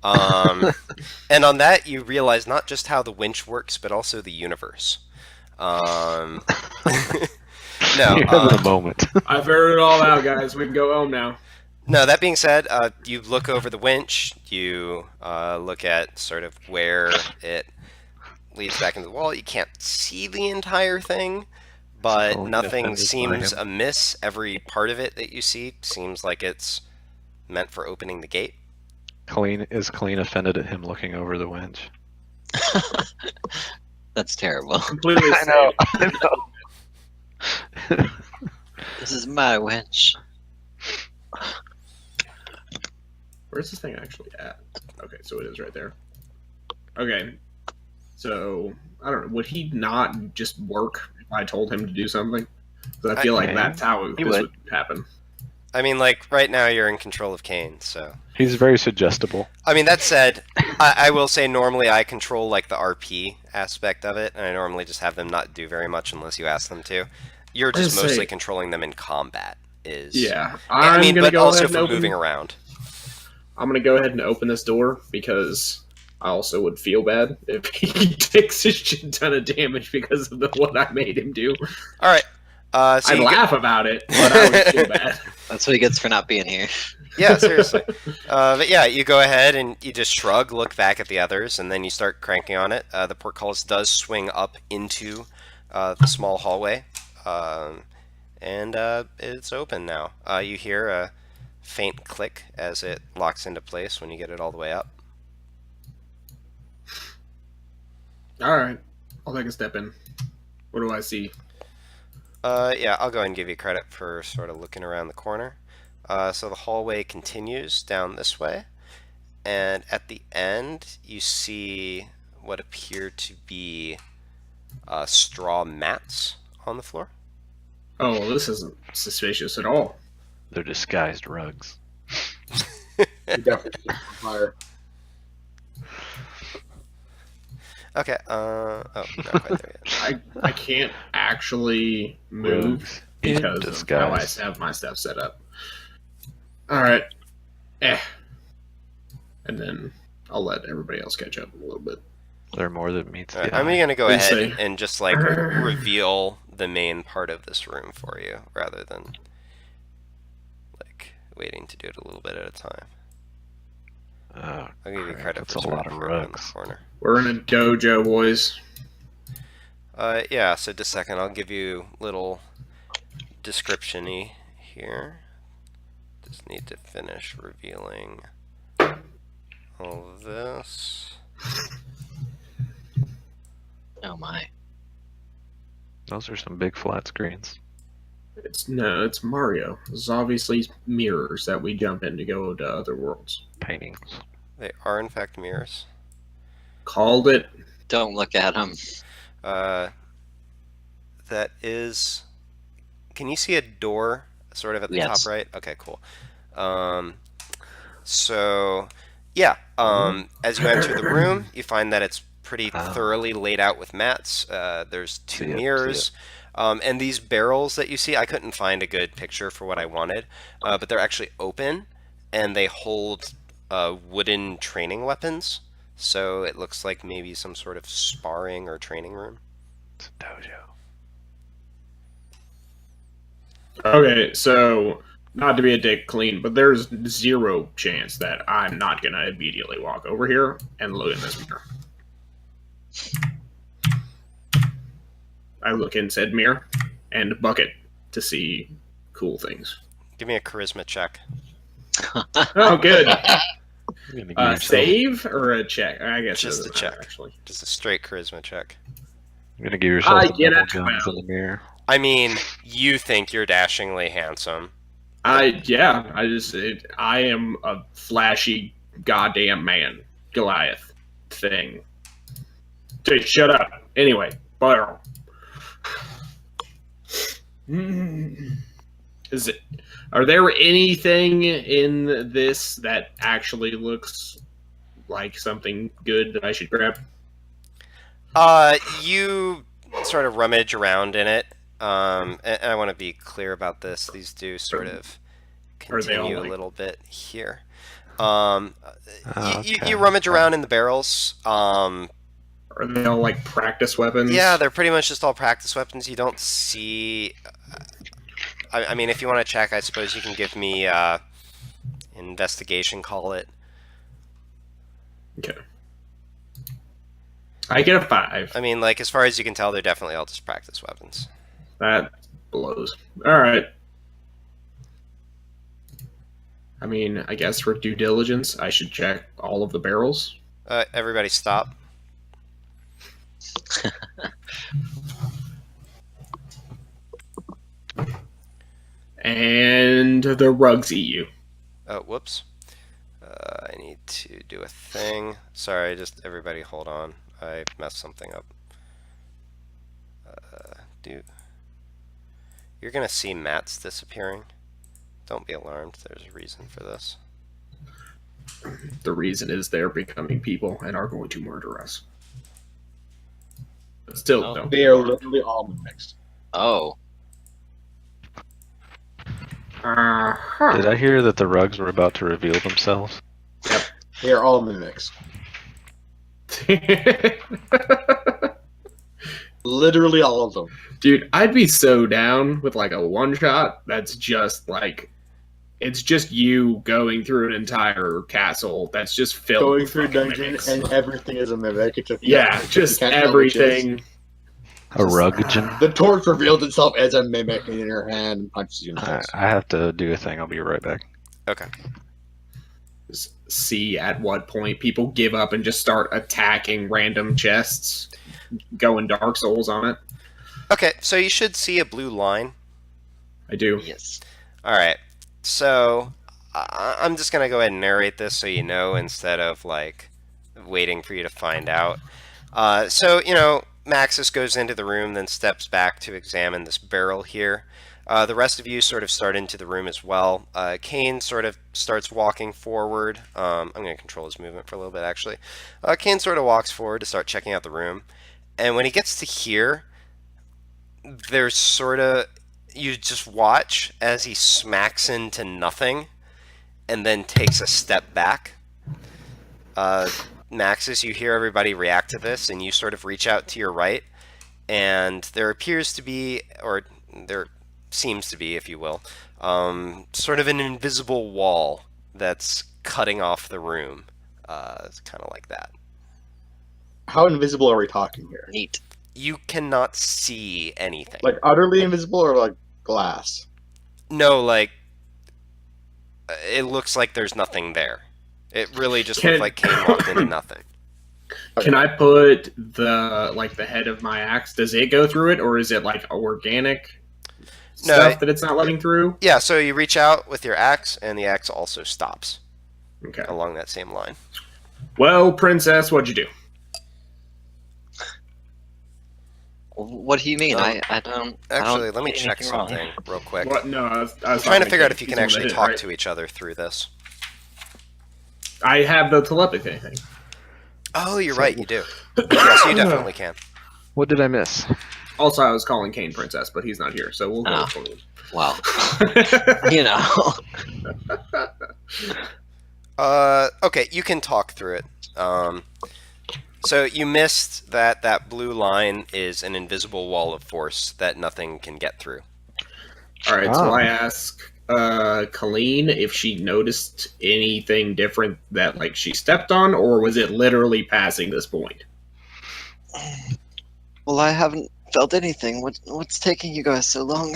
And on that, you realize not just how the winch works, but also the universe. No, You're having a moment. I figured it all out, guys. We can go home now. no, that being said, you look over the winch, you look at sort of where it leads back into the wall. You can't see the entire thing, but Oh, nothing defended by seems him. amiss. Every part of it that you see seems like it's meant for opening the gate. Colleen offended at him looking over the winch? That's terrible. Completely I know. safe. I know. This is my winch. Where's this thing actually at? Okay, so it is right there. Okay, so I don't know. Would he not just work if I told him to do something? Because I feel like that's how this would happen. I mean, like, right now you're in control of Kane, so... He's very suggestible. I mean, that said, I will say normally I control, like, the RP aspect of it, and I normally just have them not do very much unless you ask them to. You're just mostly controlling them in combat, Yeah. I mean, but also for open... moving around. I'm going to go ahead and open this door, because I also would feel bad if he takes a shit ton of damage because of what I made him do. Alright. So I'd laugh about it, but I would feel bad. That's what he gets for not being here. Yeah, seriously. But yeah, you go ahead and you just shrug, look back at the others, and then you start cranking on it. The portcullis does swing up into the small hallway, and it's open now. You hear a faint click as it locks into place when you get it all the way up. Alright, I'll take a step in. What do I see? Yeah, I'll go ahead and give you credit for sort of looking around the corner. So the hallway continues down this way, and at the end you see what appear to be straw mats on the floor. Oh, well, this isn't suspicious at all. They're disguised rugs. Definitely fire. Okay, oh, not quite there yet. I can't actually move Rugs because in of how I disguise. have my stuff set up. Alright. And then I'll let everybody else catch up a little bit. They're more than meets All right, the I'm eye. going to go Let's ahead see. and just like reveal the main part of this room for you, rather than like waiting to do it a little bit at a time. Oh, I'll give you crap, credit that's for a sort lot of of around the rugs. corner. We're in a dojo, boys. Yeah, so just a second, I'll give you a little description-y here. Just need to finish revealing all of this. Oh my. Those are some big flat screens. It's Mario. This is obviously mirrors that we jump in to go to other worlds. Paintings. They are in fact mirrors. Called it. Don't look at him. That is... Can you see a door sort of at the Yes. top right? Okay, cool. So, yeah, as you enter the room, you find that it's pretty thoroughly laid out with mats. There's two See it, mirrors. And these barrels that you see, I couldn't find a good picture for what I wanted, but they're actually open, and they hold wooden training weapons. So it looks like maybe some sort of sparring or training room. It's a dojo. Okay, so not to be a dick clean, but there's zero chance that I'm not gonna immediately walk over here and look in this mirror. I look in said mirror and bucket to see cool things. Give me a charisma check. Oh, good. You're gonna give yourself, Save or a check? I guess Just it a doesn't matter, check. actually. Just a straight charisma check. you're gonna give yourself I a get double it. guns in the mirror. I mean, you think you're dashingly handsome. I am a flashy goddamn man. Goliath thing. Dude, shut up. Anyway, barrel. Are there anything in this that actually looks like something good that I should grab? You sort of rummage around in it. And I want to be clear about this. These do sort of Are they all continue a like- little bit here. Okay. You rummage around in the barrels. Are they all like practice weapons? Yeah, they're pretty much just all practice weapons. You don't see... I mean, if you want to check, I suppose you can give me investigation, call it. Okay. I get a 5. I mean, like, as far as you can tell, they're definitely all just practice weapons. That blows. Alright. I mean, I guess for due diligence, I should check all of the barrels. Everybody stop. And the rugs eat you. Oh, whoops. I need to do a thing. Sorry, just everybody hold on. I messed something up. You're gonna see mats disappearing. Don't be alarmed. There's a reason for this. The reason is they're becoming people and are going to murder us. But still, Oh. don't. They are literally all mixed. Oh, Did I hear that the rugs were about to reveal themselves? They are all mimics. Literally all of them. Dude, I'd be so down with like a one shot that's just like it's just you going through an entire castle that's just filled Going with through a fucking dungeon mimics. and everything is a mimic. Except Yeah, just can't tell which is. everything. A ruggen? The torch reveals itself as a mimic in your hand and punches you in the face. I have to do a thing. I'll be right back. Okay. Just see at what point people give up and just start attacking random chests, going Dark Souls on it. Okay, so you should see a blue line. I do. yes. Alright, so I'm just going to go ahead and narrate this so you know instead of, like, waiting for you to find out. So, you know, Maxis goes into the room, then steps back to examine this barrel here. The rest of you sort of start into the room as well. Kane sort of starts walking forward. I'm going to control his movement for a little bit, actually. Kane sort of walks forward to start checking out the room. And when he gets to here, there's sort of... You just watch as he smacks into nothing and then takes a step back. Maxis, you hear everybody react to this, and you sort of reach out to your right, and there appears to be, or there seems to be, if you will, sort of an invisible wall that's cutting off the room. It's kind of like that. How invisible are we talking here? Neat. You cannot see anything. Like utterly invisible or like glass? No, like, it looks like there's nothing there. It really just looked like Kane walked into nothing. Can I put the head of my axe? Does it go through it, or is it like organic stuff that it's not letting through? Yeah, so you reach out with your axe, and the axe also stops Okay. along that same line. Well, princess, what'd you do? What do you mean? Um, I don't. Actually, let me see check anything wrong. something real quick. What? No, I was I'm trying to figure out if you He's can the one actually that hit, talk right? to each other through this. I have the telepathy thing. Oh, you're right, you do. Yes, you definitely can. What did I miss? Also, I was calling Kane princess, but he's not here, so we'll go Ah. with Kane. Wow. You know. Okay, you can talk through it. So you missed that blue line is an invisible wall of force that nothing can get through. All right, so Oh. I ask Colleen if she noticed anything different that like she stepped on, or was it literally passing this point? Well, I haven't felt anything. What's taking you guys so long?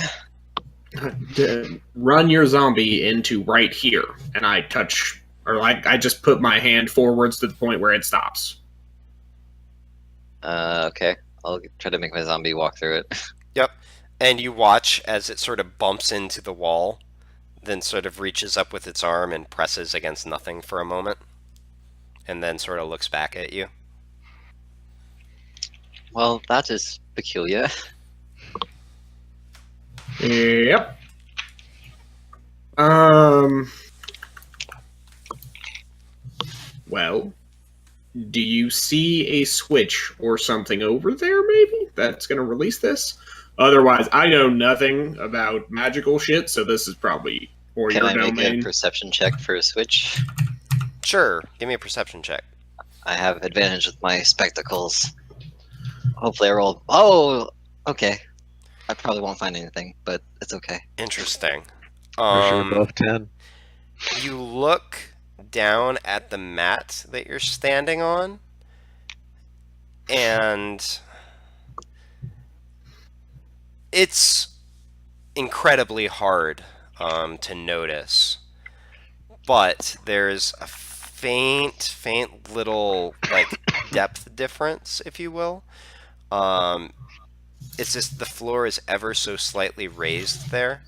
Run your zombie into right here, and I touch, or like I just put my hand forwards to the point where it stops. Okay. I'll try to make my zombie walk through it. Yep. And you watch as it sort of bumps into the wall, then sort of reaches up with its arm and presses against nothing for a moment, and then sort of looks back at you. Well, that is peculiar. Yep. Well, do you see a switch or something over there, maybe, that's going to release this? Otherwise, I know nothing about magical shit, so this is probably more Can your I make domain. a perception check for a switch? Sure, give me a perception check. I have advantage with my spectacles. Hopefully I roll. Oh, okay. I probably won't find anything, but it's okay. Interesting. For sure above 10. You look down at the mat that you're standing on, and it's incredibly hard to notice. but there's a faint little like depth difference, if you will. It's just the floor is ever so slightly raised there.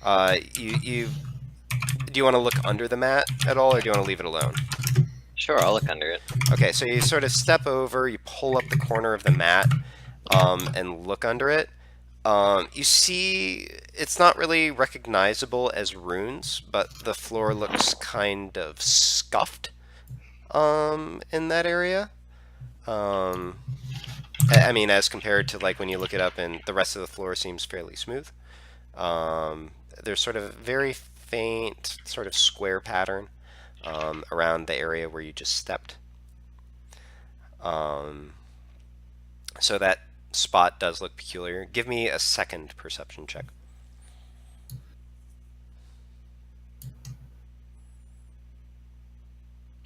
Do you want to look under the mat at all, or do you want to leave it alone? Sure, I'll look under it. Okay, so you sort of step over, you pull up the corner of the mat, and look under it. You see, it's not really recognizable as runes, but the floor looks kind of scuffed in that area. I mean, as compared to like when you look it up and the rest of the floor seems fairly smooth. There's sort of a very faint sort of square pattern around the area where you just stepped. So that spot does look peculiar. Give me a second perception check.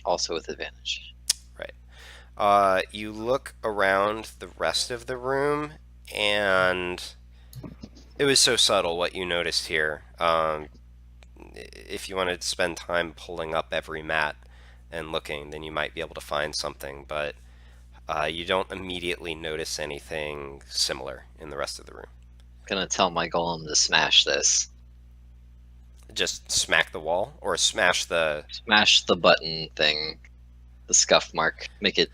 Also with advantage. You look around the rest of the room, and it was so subtle what you noticed here. If you wanted to spend time pulling up every mat and looking, then you might be able to find something, but you don't immediately notice anything similar in the rest of the room. I'm gonna tell my golem to smash this. Just smack the wall, or smash the... Smash the button thing. The scuff mark. Make it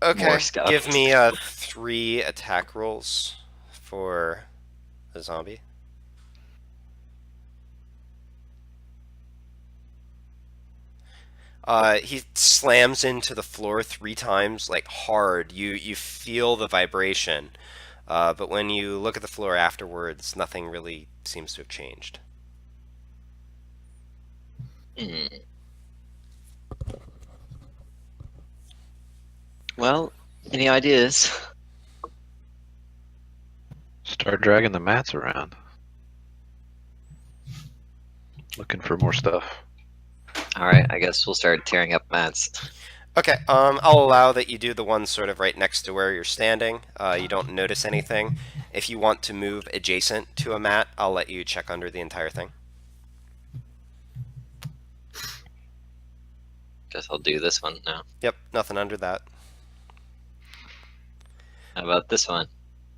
Okay, more scuffed. give me 3 attack rolls for a zombie. He slams into the floor 3 times, like hard. You feel the vibration, but when you look at the floor afterwards, nothing really seems to have changed. Well, any ideas? Start dragging the mats around. Looking for more stuff. Alright, I guess we'll start tearing up mats. Okay, I'll allow that you do the one sort of right next to where you're standing. You don't notice anything. If you want to move adjacent to a mat, I'll let you check under the entire thing. Guess I'll do this one now. Yep, nothing under that. How about this one?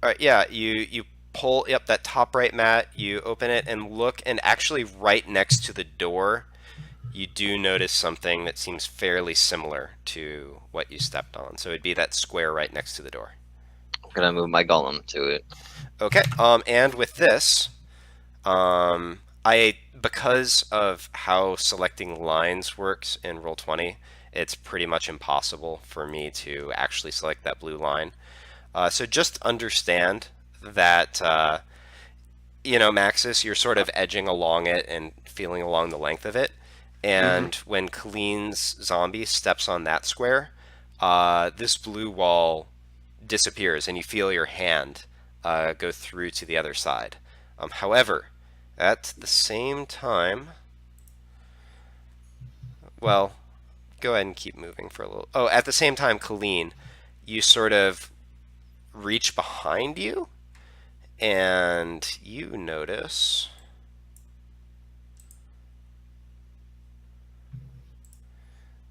Alright, yeah, you pull up that top right mat, you open it and look, and actually right next to the door, you do notice something that seems fairly similar to what you stepped on. So it'd be that square right next to the door. I'm gonna move my golem to it. Okay, and with this, because of how selecting lines works in Roll20, it's pretty much impossible for me to actually select that blue line. So just understand that, Maxis, you're sort of edging along it and feeling along the length of it. And when Colleen's zombie steps on that square, this blue wall disappears and you feel your hand go through to the other side. However, at the same time, well, go ahead and keep moving for a little. Oh, at the same time, Colleen, you sort of reach behind you and you notice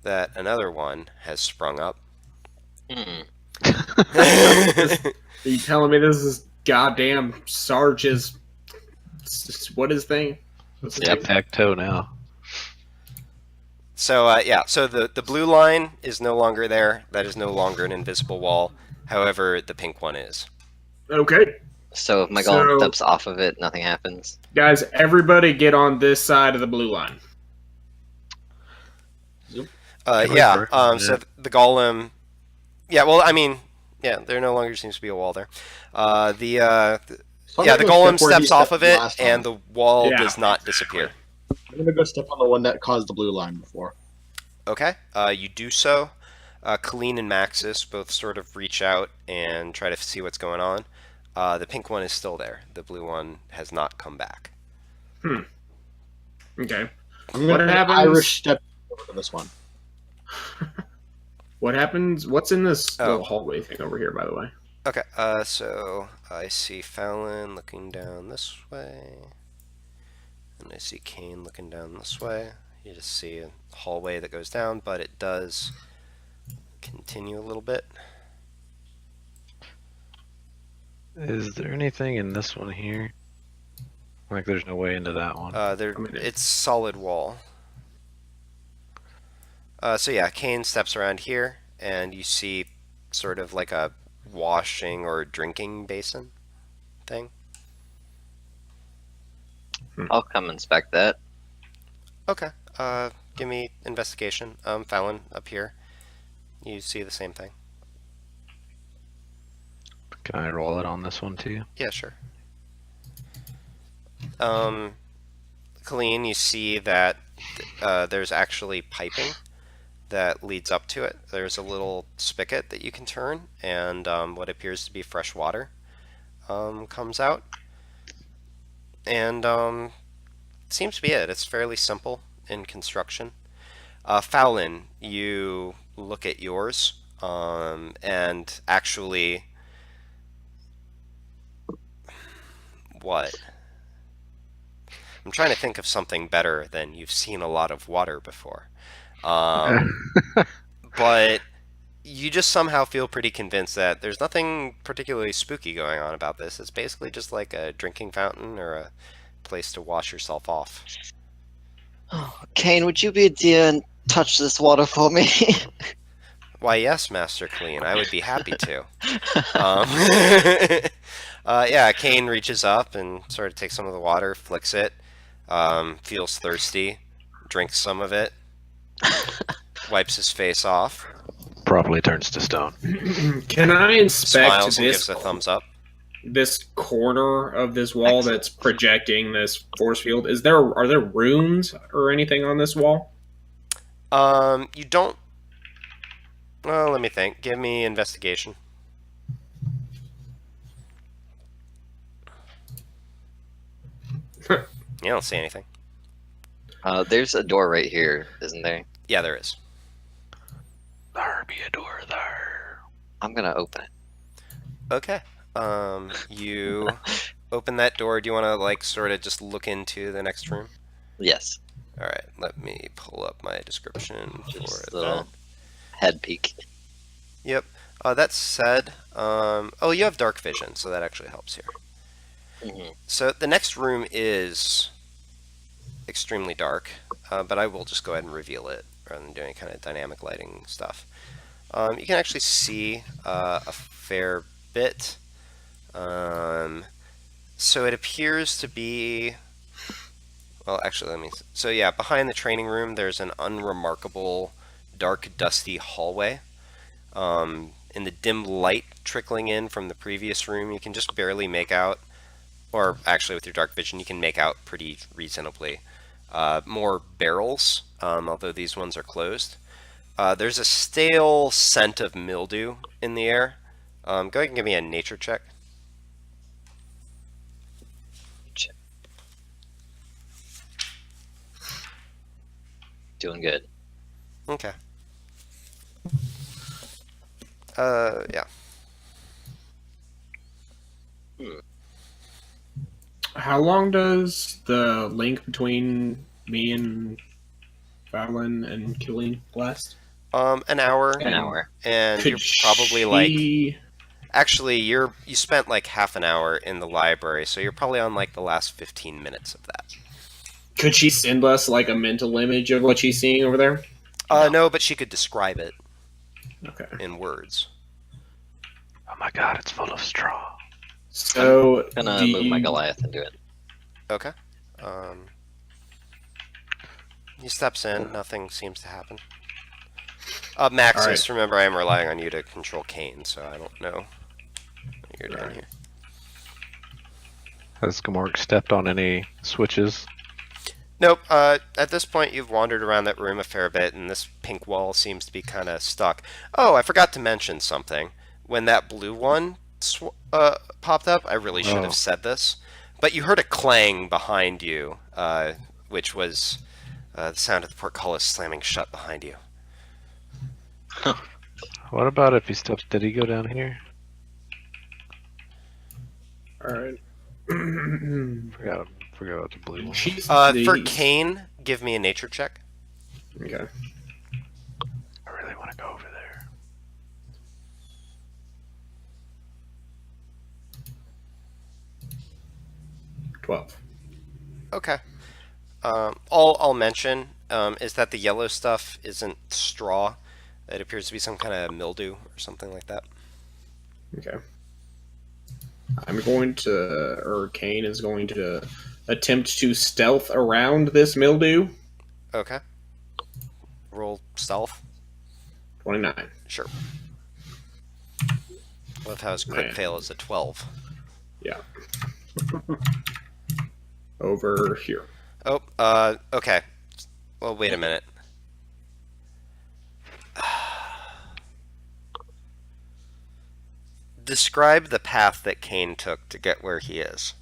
that another one has sprung up. Are you telling me this is goddamn Sarge's... What is his name? Tic-tac-toe now. So, yeah, so the blue line is no longer there. That is no longer an invisible wall. However, the pink one is. Okay. So if my golem steps off of it, nothing happens. Guys, everybody get on this side of the blue line. Yeah, so the golem... Yeah, well, I mean, yeah, there no longer seems to be a wall there. The golem steps off of it, and the wall does not disappear. I'm gonna go step on the one that caused the blue line before. Okay, you do so. Colleen and Maxis both sort of reach out and try to see what's going on. The pink one is still there. The blue one has not come back. Okay. I'm gonna Irish step over to this one. What happens? What's in this little hallway thing over here, by the way? Okay, so I see Fallon looking down this way. And I see Kane looking down this way. You just see a hallway that goes down, but it does continue a little bit. Is there anything in this one here? Like, there's no way into that one. It's solid wall. So yeah, Kane steps around here, and you see sort of like a washing or drinking basin thing. I'll come inspect that. Okay. Give me investigation. Fallon, up here. You see the same thing. Can I roll it on this one too? Yeah, sure. Colleen, you see that there's actually piping that leads up to it. There's a little spigot that you can turn, and what appears to be fresh water comes out. And seems to be it. It's fairly simple in construction. Fallon, you look at yours, and actually, what? I'm trying to think of something better than you've seen a lot of water before. But you just somehow feel pretty convinced that there's nothing particularly spooky going on about this. It's basically just like a drinking fountain or a place to wash yourself off. Oh, Kane, would you be a dear and touch this water for me? Why, yes, Master Clean. I would be happy to. Yeah, Kane reaches up and sort of takes some of the water, flicks it, feels thirsty, drinks some of it, wipes his face off, Properly turns to stone. Can I inspect smiles and gives a thumbs up. this corner of this wall that's projecting this force field? Are there runes or anything on this wall? You don't. Well, let me think. Give me investigation. You don't see anything. There's a door right here, isn't there? Yeah, there is. There be a door there. I'm gonna open it. Okay. You open that door. Do you want to like sort of just look into the next room? Yes. All right. Let me pull up my description Just for a that. little head peek. Yep. That said, oh, you have dark vision, so that actually helps here. Mhm. So the next room is extremely dark, but I will just go ahead and reveal it rather than doing kind of dynamic lighting stuff. You can actually see a fair bit. So it appears to be. Well, actually, let me. So yeah, behind the training room, there's an unremarkable, dark, dusty hallway. In the dim light trickling in from the previous room, you can just barely make out, or actually with your dark vision, you can make out pretty reasonably. More barrels, although these ones are closed. There's a stale scent of mildew in the air. Go ahead and give me a nature check. Doing good. Okay. Yeah. How long does the link between me and Fallon and Killeen last? An hour. An hour. And Could you're probably she... like. Actually, you spent like half an hour in the library, so you're probably on like the last 15 minutes of that. Could she send us like a mental image of what she's seeing over there? No, but she could describe it Okay. in words. Oh my god, it's full of straw. So I'm gonna move my Goliath and do it. Okay. He steps in. Nothing seems to happen. Maxis, All right. remember I am relying on you to control Kane, so I don't know what you're doing here. Has Gamork stepped on any switches? Nope. At this point, you've wandered around that room a fair bit, and this pink wall seems to be kind of stuck. Oh, I forgot to mention something. When that blue one popped up, I really should have said this, but you heard a clang behind you, which was the sound of the portcullis slamming shut behind you. What about if he steps? Did he go down here? All right. Forgot about the blue one. She's For Kane, give me a nature check. Okay. I really want to go over there. $12. Okay. All I'll mention is that the yellow stuff isn't straw. It appears to be some kind of mildew or something like that. Okay. I'm going to, or Kane is going to attempt to stealth around this mildew. Okay. Roll stealth. 29. Sure. Love how his crit Man. fail is a 12. Yeah. Over here. Oh, okay. Well, wait a minute. Describe the path that Kane took to get where he is.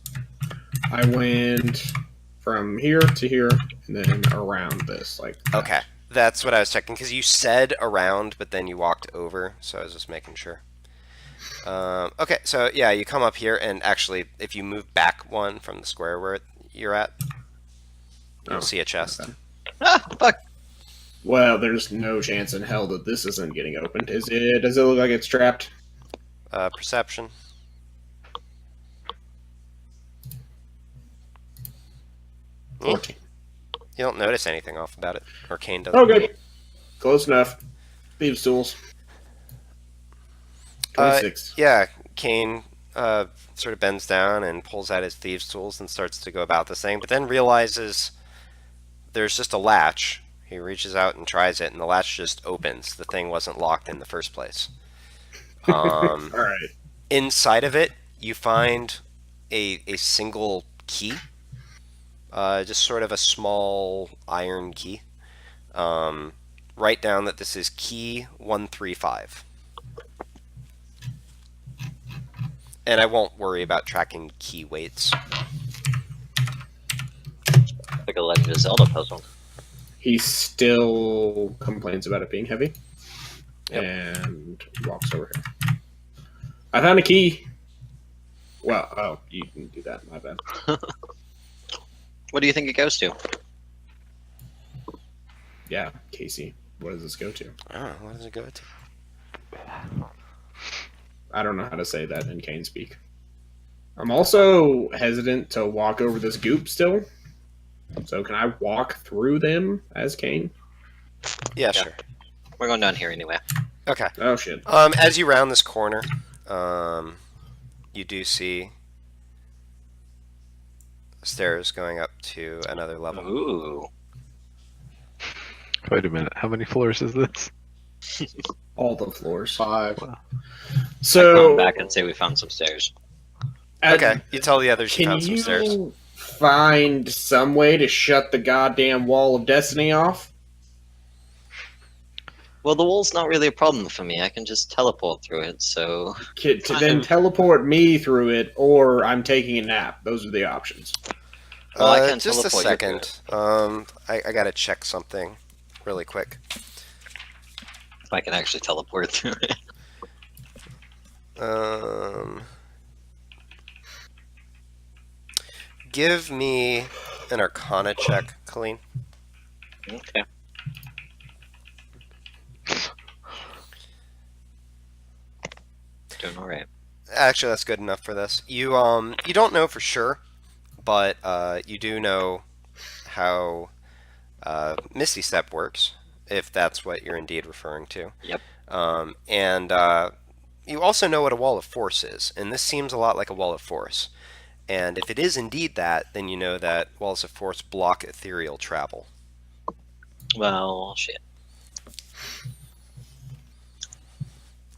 I went from here to here and then around this. Like that. Okay. That's what I was checking, because you said around, but then you walked over, so I was just making sure. Okay, so yeah, you come up here, and actually, if you move back one from the square where you're at, you'll see a chest. Okay. Ah, fuck. Well, there's no chance in hell that this isn't getting opened. Is it? Does it look like it's trapped? Perception. Hmm? 14. You don't notice anything off about it, or Kane doesn't. Oh, good. Close enough. Thieves' tools. 26. Yeah, Kane sort of bends down and pulls out his thieves' tools and starts to go about this thing, but then realizes there's just a latch. He reaches out and tries it, and the latch just opens. The thing wasn't locked in the first place. All right. Inside of it, you find a single key, just sort of a small iron key. Write down that this is key 135. And I won't worry about tracking key weights. Like a Legend of Zelda puzzle. He still complains about it being heavy. Yep. And walks over here. I found a key. Well, oh, you can do that. My bad. What do you think it goes to? Yeah, Casey. What does this go to? I don't know, what does it go to? I don't know how to say that in Kane speak. I'm also hesitant to walk over this goop still. So can I walk through them as Kane? Yeah, sure. We're going down here anyway. Okay. Oh shit. As you round this corner, you do see stairs going up to another level. Ooh. Wait a minute. How many floors is this? All the floors. 5. Come So back and say we found some stairs. Okay, you tell the others you Can found some you stairs. find some way to shut the goddamn wall of destiny off? Well, the wall's not really a problem for me. I can just teleport through it, so... To then teleport me through it, or I'm taking a nap. Those are the options. Well, I can Just a teleport you second. I gotta check something really quick. If I can actually teleport through it. Give me an Arcana check, Colleen. Okay. Doing alright. Actually, that's good enough for this. You don't know for sure, but you do know how Misty Step works, if that's what you're indeed referring to. Yep. And you also know what a wall of force is, and this seems a lot like a wall of force. And if it is indeed that, then you know that walls of force block ethereal travel. Well, shit.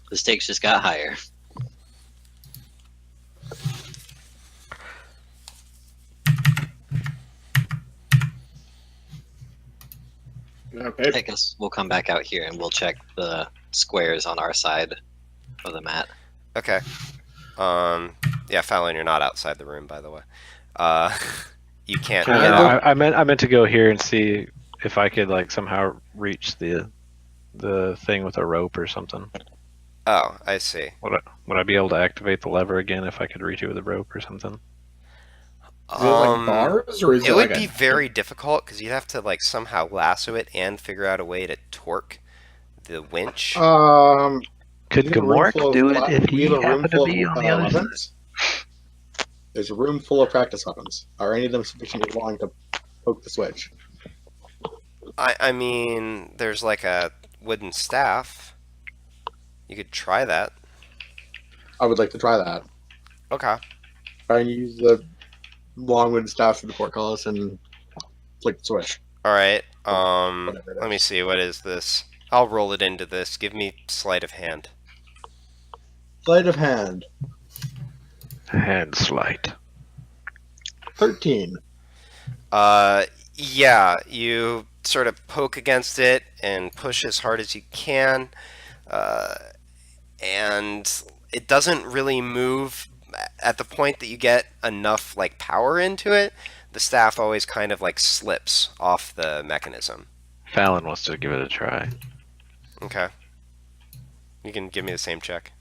The stakes just got higher. Okay. I guess we'll come back out here and we'll check the squares on our side of the mat. Okay. Yeah, Fallon, you're not outside the room, by the way. You can't Can get I out. I meant to go here and see if I could like somehow reach the thing with a rope or something. Oh, I see. Would I be able to activate the lever again if I could reach it with a rope or something? Is it like bars, or is it It like would be very difficult because you'd have to like somehow lasso it and figure out a way to torque the winch. Could we have a room Gamork full of do it fla- if we he have a room happened to full be of on the other side? weapons. There's a room full of practice weapons. Are any of them sufficiently long to poke the switch? I mean, there's like a wooden staff. You could try that. I would like to try that. Okay. Try and use the long wooden staff for the portcullis and flick the switch. All right. Whatever it Let me is. see. What is this? I'll roll it into this. Give me sleight of hand. Sleight of hand. Hand sleight. 13. Yeah, you sort of poke against it and push as hard as you can, and it doesn't really move at the point that you get enough like power into it. The staff always kind of like slips off the mechanism. Fallon wants to give it a try. Okay. You can give me the same check.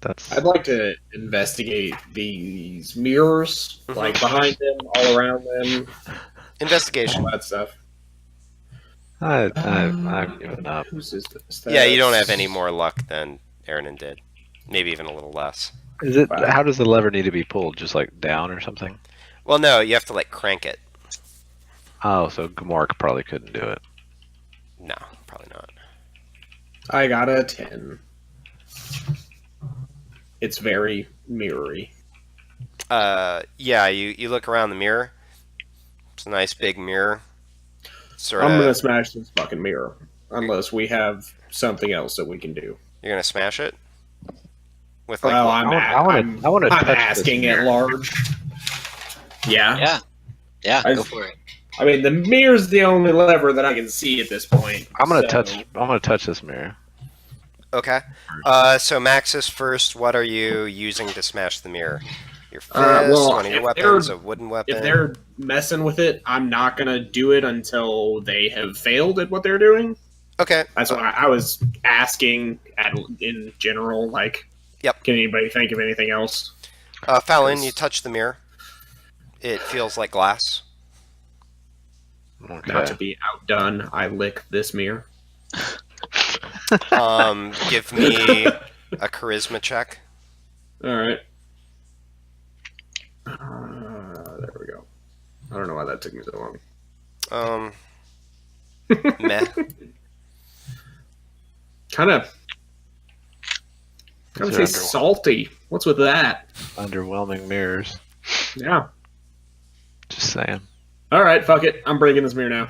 That's I'd like to investigate these mirrors, Mhm. like behind them, all around them, Investigation. all that stuff. I've given up. Whose is this? Yeah, you don't have any more luck than Aaron did. Maybe even a little less. Is it? Wow. How does the lever need to be pulled? Just like down or something? Well, no, you have to like crank it. Oh, so Gamork probably couldn't do it. No, probably not. I got a 10. It's very mirrory. Yeah, you look around the mirror. It's a nice big mirror. Sort I'm of. gonna smash this fucking mirror, unless we have something else that we can do. You're gonna smash it with like. Well, what- I want to I'm touch asking this at mirror. large. Yeah. Yeah, I- go for it. I mean, the mirror's the only lever that I can see at this point. I'm gonna so- touch. I'm gonna touch this mirror. Okay. So Maxis first. What are you using to smash the mirror? Your fist, well, one of your if weapons, a wooden weapon. If they're messing with it, I'm not gonna do it until they have failed at what they're doing. Okay. That's why I was asking in general, like, Yep. Can anybody think of anything else? Fallon, you touch the mirror. It feels like glass. Not Okay. to be outdone, I lick this mirror. Give me a charisma check. All right. There we go. I don't know why that took me so long. Meh. Kind of These are tastes salty. What's with that? Underwhelming mirrors. Yeah. Just saying. All right, fuck it. I'm breaking this mirror now.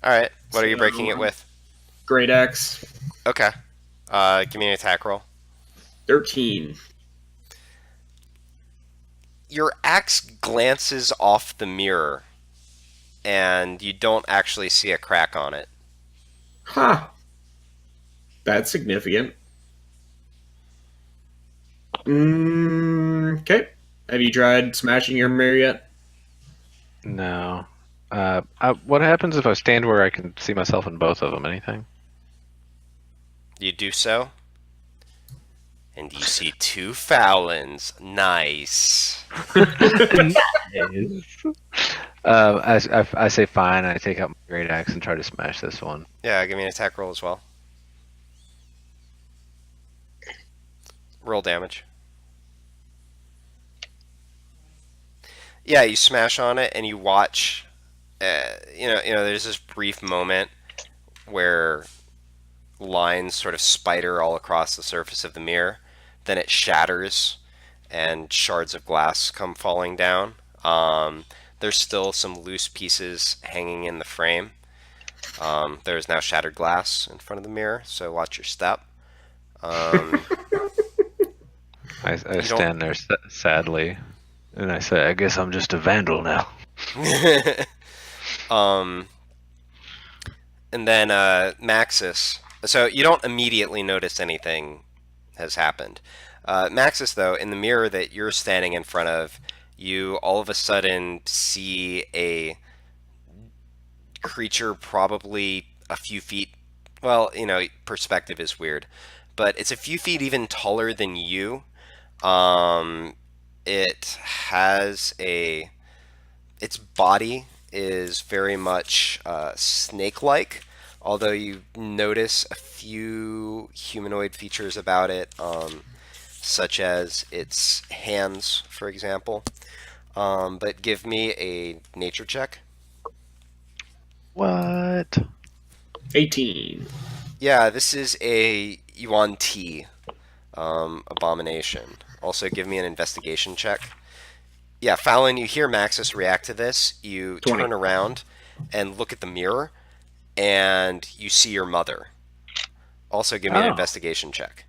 All right. What are you breaking it with? Great Axe. Okay. Give me an attack roll. 13. Your axe glances off the mirror, and you don't actually see a crack on it. Huh. That's significant. Okay. Have you tried smashing your mirror yet? No. What happens if I stand where I can see myself in both of them? Anything? You do so, and you see two Fallons. Nice. I say fine. I take out my great axe and try to smash this one. Yeah, give me an attack roll as well. Roll damage. Yeah, you smash on it and you watch. There's this brief moment where lines sort of spider all across the surface of the mirror. Then it shatters, and shards of glass come falling down. There's still some loose pieces hanging in the frame. There is now shattered glass in front of the mirror, so watch your step. I don't- stand there sadly, and I say, "I guess I'm just a vandal now." And then Maxis. So you don't immediately notice anything has happened. Maxis, though, in the mirror that you're standing in front of, you all of a sudden see a creature probably a few feet. Well, perspective is weird, but it's a few feet even taller than you. it has its body is very much snake-like, although you notice a few humanoid features about it, such as its hands, for example. But give me a nature check. What? 18. Yeah, this is a Yuan Ti abomination. Also, give me an investigation check. Yeah, Fallon, you hear Maxis react to this. You 20. turn around and look at the mirror, and you see your mother. Also, give me an Oh. investigation check.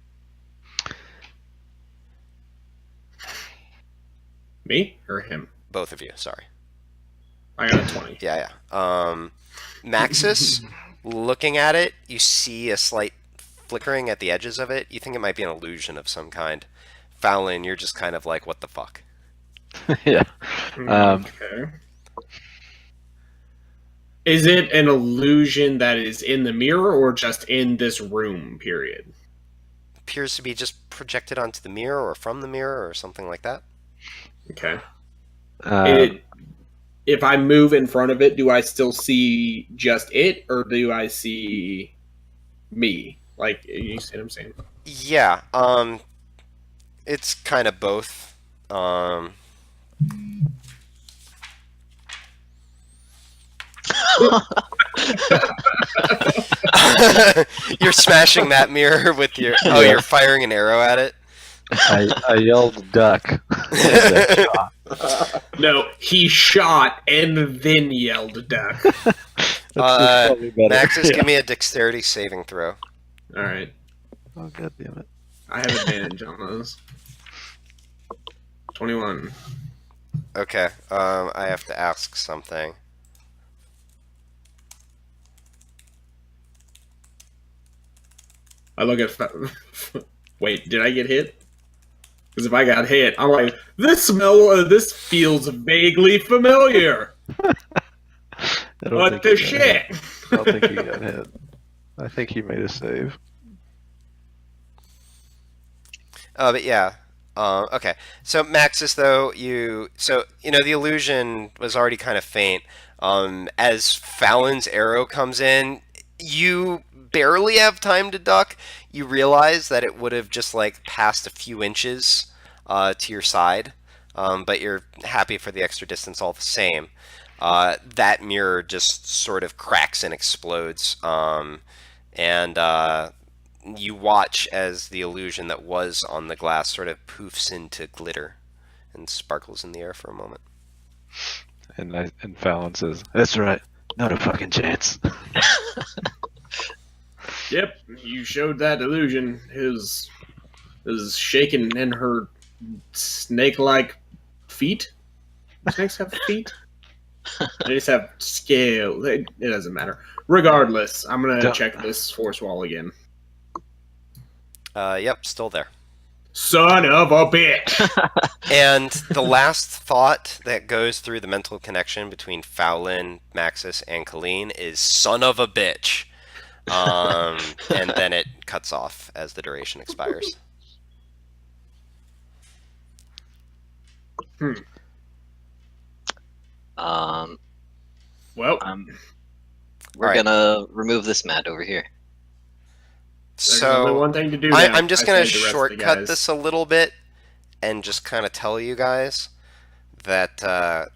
Me or him? Both of you, sorry. I got a 20. Yeah. Maxis, looking at it, you see a slight flickering at the edges of it. You think it might be an illusion of some kind. Fallon, you're just kind of like, what the fuck? Yeah. Okay. Is it an illusion that is in the mirror or just in this room, period? Appears to be just projected onto the mirror or from the mirror or something like that. Okay. If I move in front of it, do I still see just it, or do I see me? Like, you see what I'm saying? Yeah, it's kind of both. You're smashing that mirror with your... Oh, you're firing an arrow at it? I yelled duck. No, he shot and then yelled duck. Maxis, give me a dexterity saving throw. Alright. Oh, god damn it. I have advantage on those. 21. Okay, I have to ask something. I look at... Wait, did I get hit? Because if I got hit, I'm like, this feels vaguely familiar. What the shit? I don't think he got hit. I think he made a save. But yeah. Okay. So Maxis, though, the illusion was already kind of faint. As Fallon's arrow comes in, you barely have time to duck. You realize that it would have just like passed a few inches to your side, but you're happy for the extra distance all the same. That mirror just sort of cracks and explodes, and you watch as the illusion that was on the glass sort of poofs into glitter and sparkles in the air for a moment. And Fallon says, "That's right, not a fucking chance." Yep, you showed that illusion. His shaking in her snake-like feet. Snakes have feet? They just have scale. It doesn't matter. Regardless, I'm gonna check this force wall again. Yep, still there. Son of a bitch! And the last thought that goes through the mental connection between Fallon, Maxis, and Colleen is "son of a bitch." And then it cuts off as the duration expires. Well, we're gonna remove this mat over here. there's only So one thing to do. I'm just going to to shortcut this a little bit and just kind of tell you guys that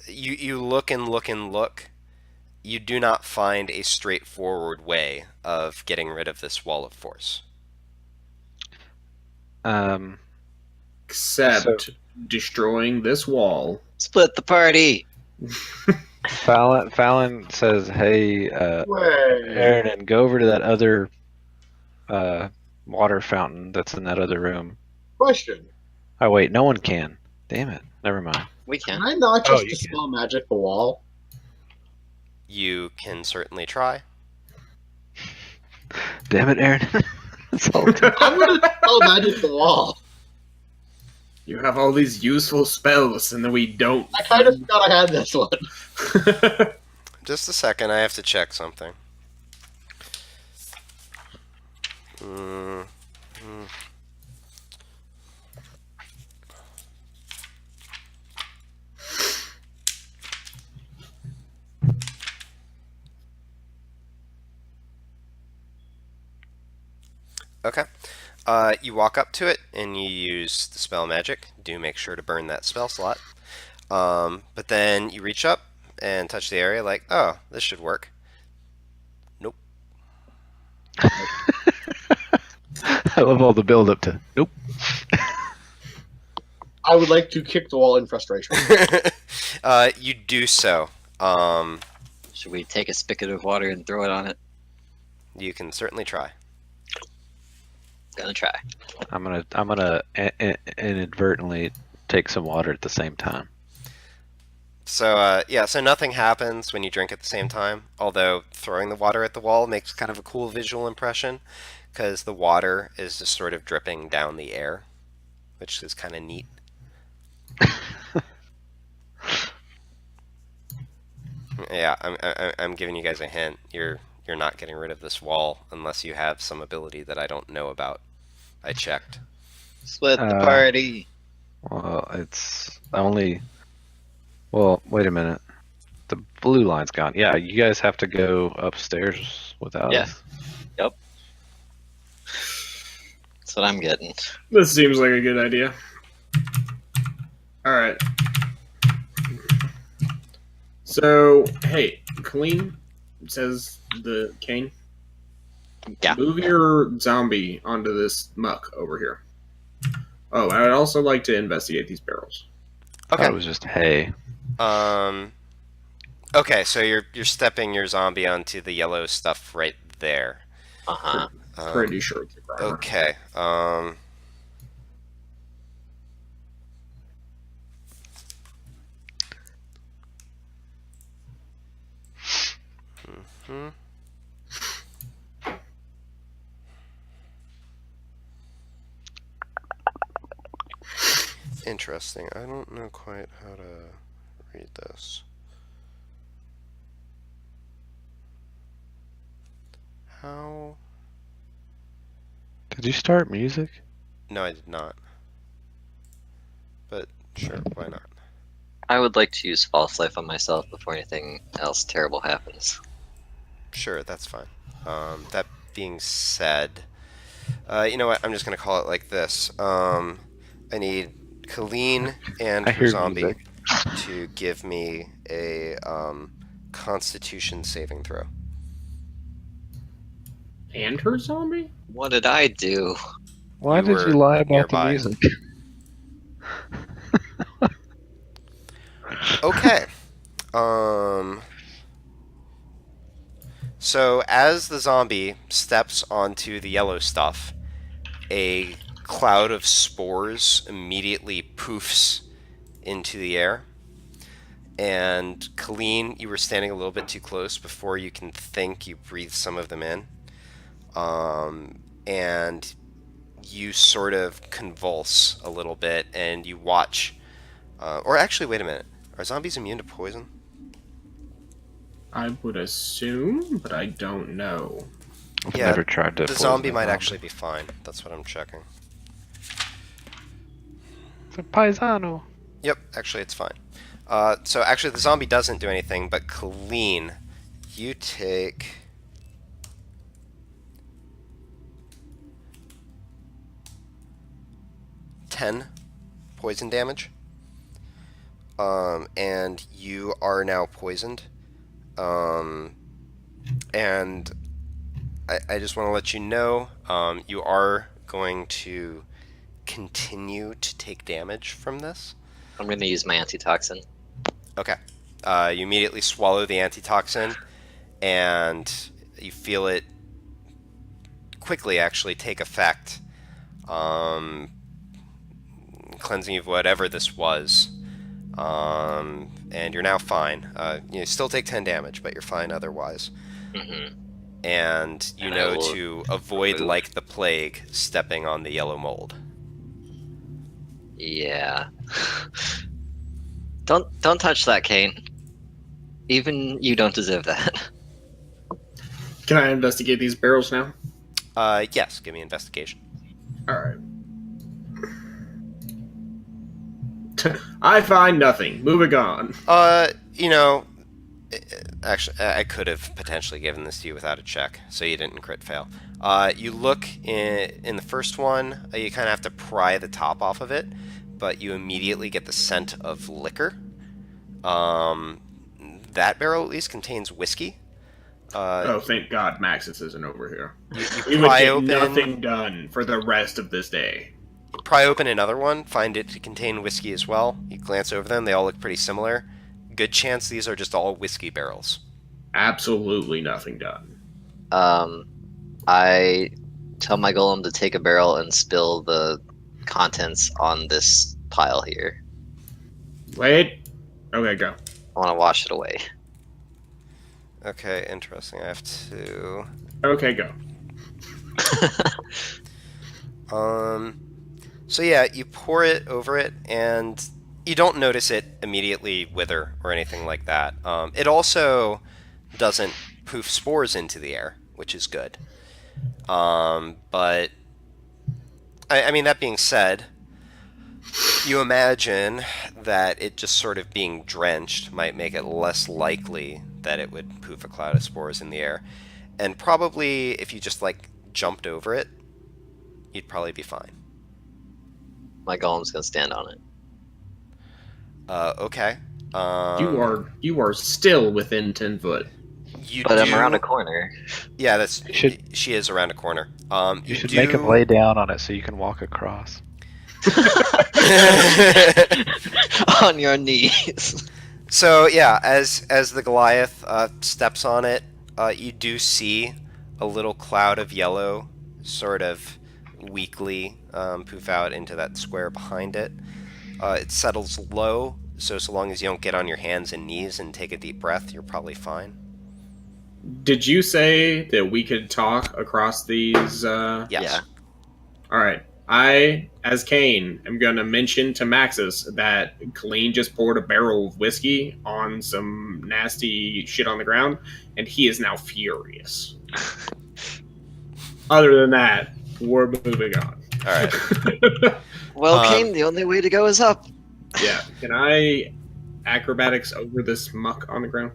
you look and look and look. You do not find a straightforward way of getting rid of this wall of force. Except destroying this wall. Split the party. Fallon says, "Hey, Aaron, go over to that other water fountain that's in that other room." Question. Oh wait, no one can. Damn it. Never mind. We Can can. I not Oh, just you dispel magic the wall? You can certainly try. Damn it, Aaron. That's all. I'm gonna dispel magic the wall. You have all these useful spells, and then we don't. I kind of forgot I had this one. Just a second, I have to check something. Okay. You walk up to it and you use the spell magic. Do make sure to burn that spell slot. But then you reach up and touch the area like, oh, this should work. Nope. I love all the build up to nope. I would like to kick the wall in frustration. You do so. Should we take a spigot of water and throw it on it? You can certainly try. Gonna try. I'm gonna inadvertently take some water at the same time. So yeah, so nothing happens when you drink at the same time, although throwing the water at the wall makes kind of a cool visual impression, because the water is just sort of dripping down the air, which is kind of neat. Yeah, I'm giving you guys a hint. You're not getting rid of this wall unless you have some ability that I don't know about. I checked. Split the party. Well, it's only. Well, wait a minute. The blue line's gone. Yeah, you guys have to go upstairs without Yeah. us. Yep. That's what I'm getting. This seems like a good idea. All right. So, hey, Colleen, says the Kane. Yeah. Move your zombie onto this muck over here. Oh, and I'd also like to investigate these barrels. I thought Okay. it was just hay. Okay, so you're stepping your zombie onto the yellow stuff right there. Uh-huh. Pretty sure it's a grimer. Okay. Mhm. Interesting. I don't know quite how to read this. How? Did you start music? No, I did not. But sure, why not? I would like to use false life on myself before anything else terrible happens. Sure, that's fine. That being said, you know what? I'm just gonna call it like this. I need Colleen and I her hear zombie music. to give me a Constitution saving throw. And her zombie? What did I do? Why You did were you lie about nearby. the music? Okay. So as the zombie steps onto the yellow stuff, a cloud of spores immediately poofs into the air. And Colleen, you were standing a little bit too close. Before you can think, you breathe some of them in. And you sort of convulse a little bit, and you watch. Or actually, wait a minute. Are zombies immune to poison? I would assume, but I don't know. I've Yeah, never tried to. The poison zombie a might actually be fine. That's what I'm checking. It's a paisano. Yep, actually it's fine. So actually the zombie doesn't do anything, but Colleen, you take... ten poison damage. And you are now poisoned. And I just want to let you know, you are going to continue to take damage from this. I'm gonna use my antitoxin. Okay. You immediately swallow the antitoxin, and you feel it quickly actually take effect, cleansing you of whatever this was. And you're now fine. You still take 10 damage, but you're fine otherwise. Mm-hmm. And you And I know will to avoid, move. like the plague, stepping on the yellow mold. Yeah. Don't touch that, Kane. Even you don't deserve that. Can I investigate these barrels now? Yes, give me investigation. Alright. I find nothing. Moving on. You know, actually, I could have potentially given this to you without a check, so you didn't crit fail. You look in the first one, you kind of have to pry the top off of it, but you immediately get the scent of liquor. That barrel at least contains whiskey. Oh, thank God Maxis isn't over here. You We would pry get open, nothing done for the rest of this day. pry open another one, find it to contain whiskey as well. You glance over them, they all look pretty similar. Good chance these are just all whiskey barrels. Absolutely nothing done. I tell my golem to take a barrel and spill the contents on this pile here. Wait. Okay, go. I want to wash it away. Okay, interesting. I have to... Okay, go. So yeah, you pour it over it, and you don't notice it immediately wither or anything like that. It also doesn't poof spores into the air, which is good. But, I mean, that being said, you imagine that it just sort of being drenched might make it less likely that it would poof a cloud of spores in the air. And probably, if you just, like, jumped over it, you'd probably be fine. My golem's gonna stand on it. Okay. You are still within 10 foot. But I'm around a corner. Yeah, that's should- she is around a corner. You should make him lay down on it so you can walk across. On your knees. So yeah, as the Goliath steps on it, you do see a little cloud of yellow sort of weakly poof out into that square behind it. It settles low, so long as you don't get on your hands and knees and take a deep breath, you're probably fine. Did you say that we could talk across these? Yes. Yeah. All right. I, as Kane, am going to mention to Maxis that Colleen just poured a barrel of whiskey on some nasty shit on the ground, and he is now furious. Other than that, we're moving on. All right. Well, Kane, the only way to go is up. Yeah. Can I acrobatics over this muck on the ground?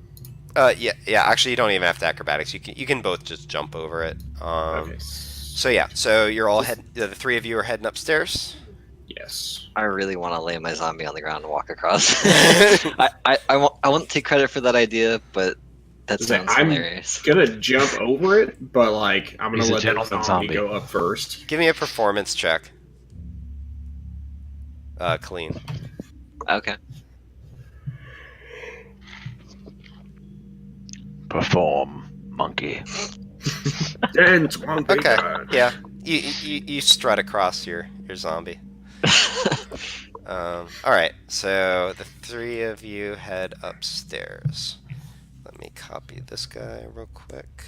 Yeah. Actually, you don't even have to acrobatics. You can both just jump over it. Okay. So yeah. So you're all the three of you are heading upstairs. Yes. I really want to lay my zombie on the ground and walk across. I won't take credit for that idea, but that sounds I'm hilarious. gonna jump over it, but like I'm gonna He's a let the gentleman zombie zombie. go up first. Give me a performance check. Clean. Okay. Perform, monkey. Dance, monkey. Okay. dance. Yeah. You strut across your zombie. All right. So the three of you head upstairs. Let me copy this guy real quick.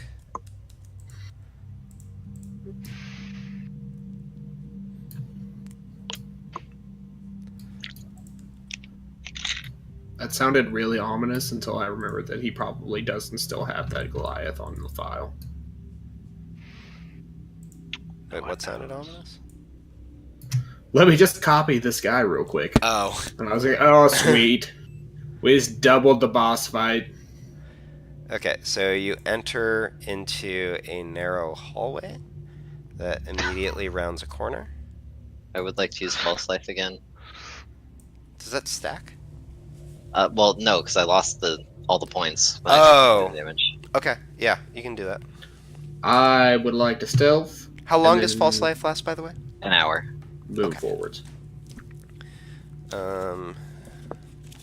That sounded really ominous until I remembered that he probably doesn't still have that Goliath on the file. Wait, what sounded ominous? Let me just copy this guy real quick. Oh. And I was like, oh, sweet. We just doubled the boss fight. Okay, so you enter into a narrow hallway that immediately rounds a corner. I would like to use false life again. Does that stack? Well, no, because I lost all the points. When Oh. I took the damage. Okay, yeah, you can do that. I would like to stealth. How long And does then- false life last, by the way? An hour. Move Okay. forwards.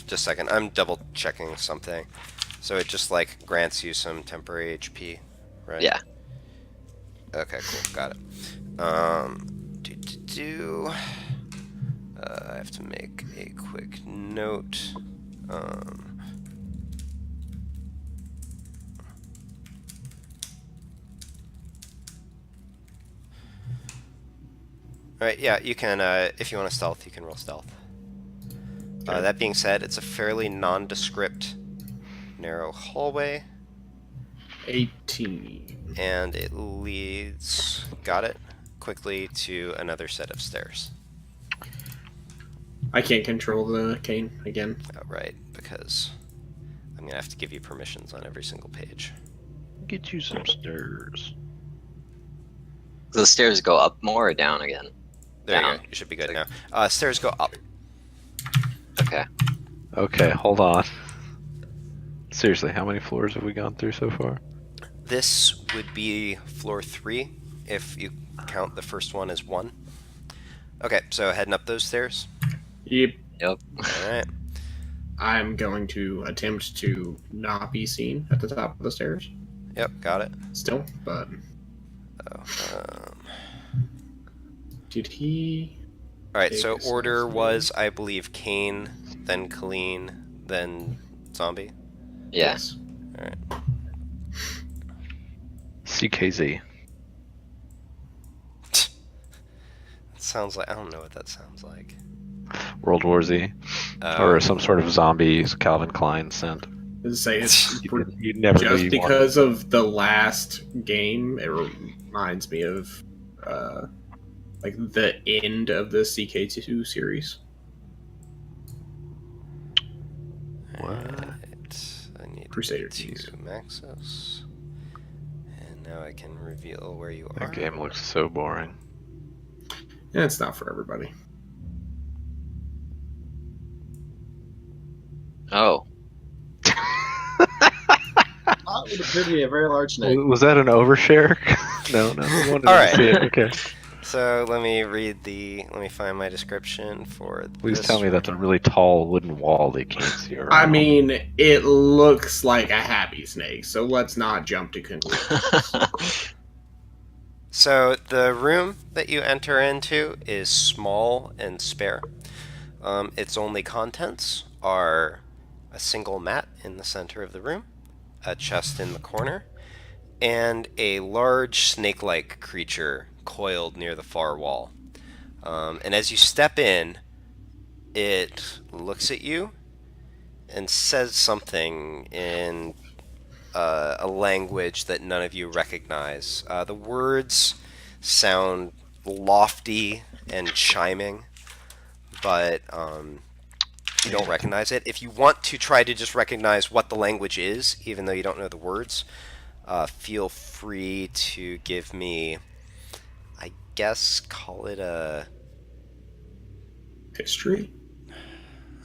Just a second. I'm double checking something. So it just like grants you some temporary HP, right? Yeah. Okay, cool. Got it. I have to make a quick note. Alright, yeah, you can, if you want to stealth, you can roll stealth. That being said, it's a fairly nondescript, narrow hallway, 18. and it leads, got it, quickly to another set of stairs. I can't control the cane again. Right, because I'm going to have to give you permissions on every single page. Get you some stairs. The stairs go up more or down again? There you Down. go. You should be good now. Stairs go up. Okay. Okay, hold on. Seriously, how many floors have we gone through so far? This would be floor 3, if you count the first one as 1. Okay, so heading up those stairs. Yep. Yep. Alright. I'm going to attempt to not be seen at the top of the stairs Yep, got it. still, but did he... Alright, Take so a order stealth was, I believe, Kane, then Colleen, then Zombie. Yeah. Yes. Alright. CKZ. It sounds like, I don't know what that sounds like. World War Z. Or some sort of zombie Calvin Klein scent. As I say, it's You'd never just be because of the last game, it reminds me of like the end of the CK2 series. What? I need Crusader to Kings. Maxis. And now I can reveal where you are. That game looks so boring. And it's not for everybody. Oh. That would appear to be a very large snake. Was that an overshare? No. I wanted All right. to see it. Okay. So let me find my description for Please this tell me that's a really tall wooden wall they can't see around. I mean, it looks like a happy snake, so let's not jump to conclusions. So the room that you enter into is small and spare. Its only contents are a single mat in the center of the room, a chest in the corner, and a large snake-like creature coiled near the far wall. And as you step in, it looks at you and says something in a language that none of you recognize. The words sound lofty and chiming, but you don't recognize it. If you want to try to just recognize what the language is, even though you don't know the words, feel free to give me, I guess, call it a... History?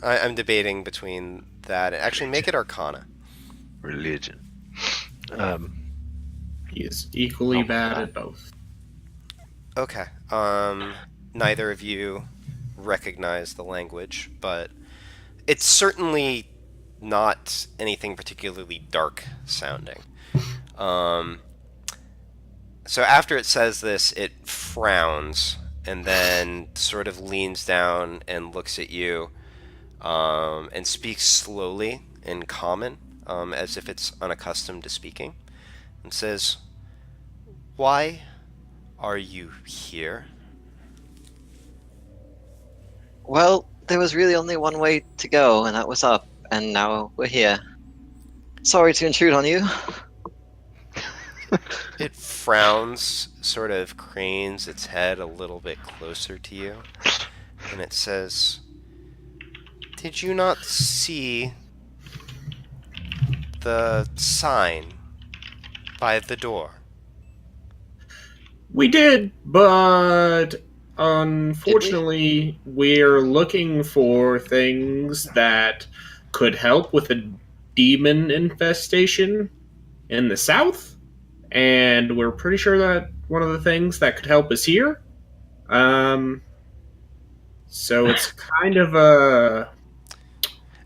I'm debating between that. Actually, make it Arcana. Religion. He is equally bad at both. Okay. Neither of you recognize the language, but it's certainly not anything particularly dark sounding. So after it says this, it frowns and then sort of leans down and looks at you and speaks slowly in common, as if it's unaccustomed to speaking, and says, "Why are you here?" Well, there was really only one way to go, and that was up, and now we're here. Sorry to intrude on you. It frowns, sort of cranes its head a little bit closer to you, and it says, "Did you not see the sign by the door?" We did, but unfortunately, we're looking for things that could help with a demon infestation in the south, and we're pretty sure that one of the things that could help is here. So it's kind of a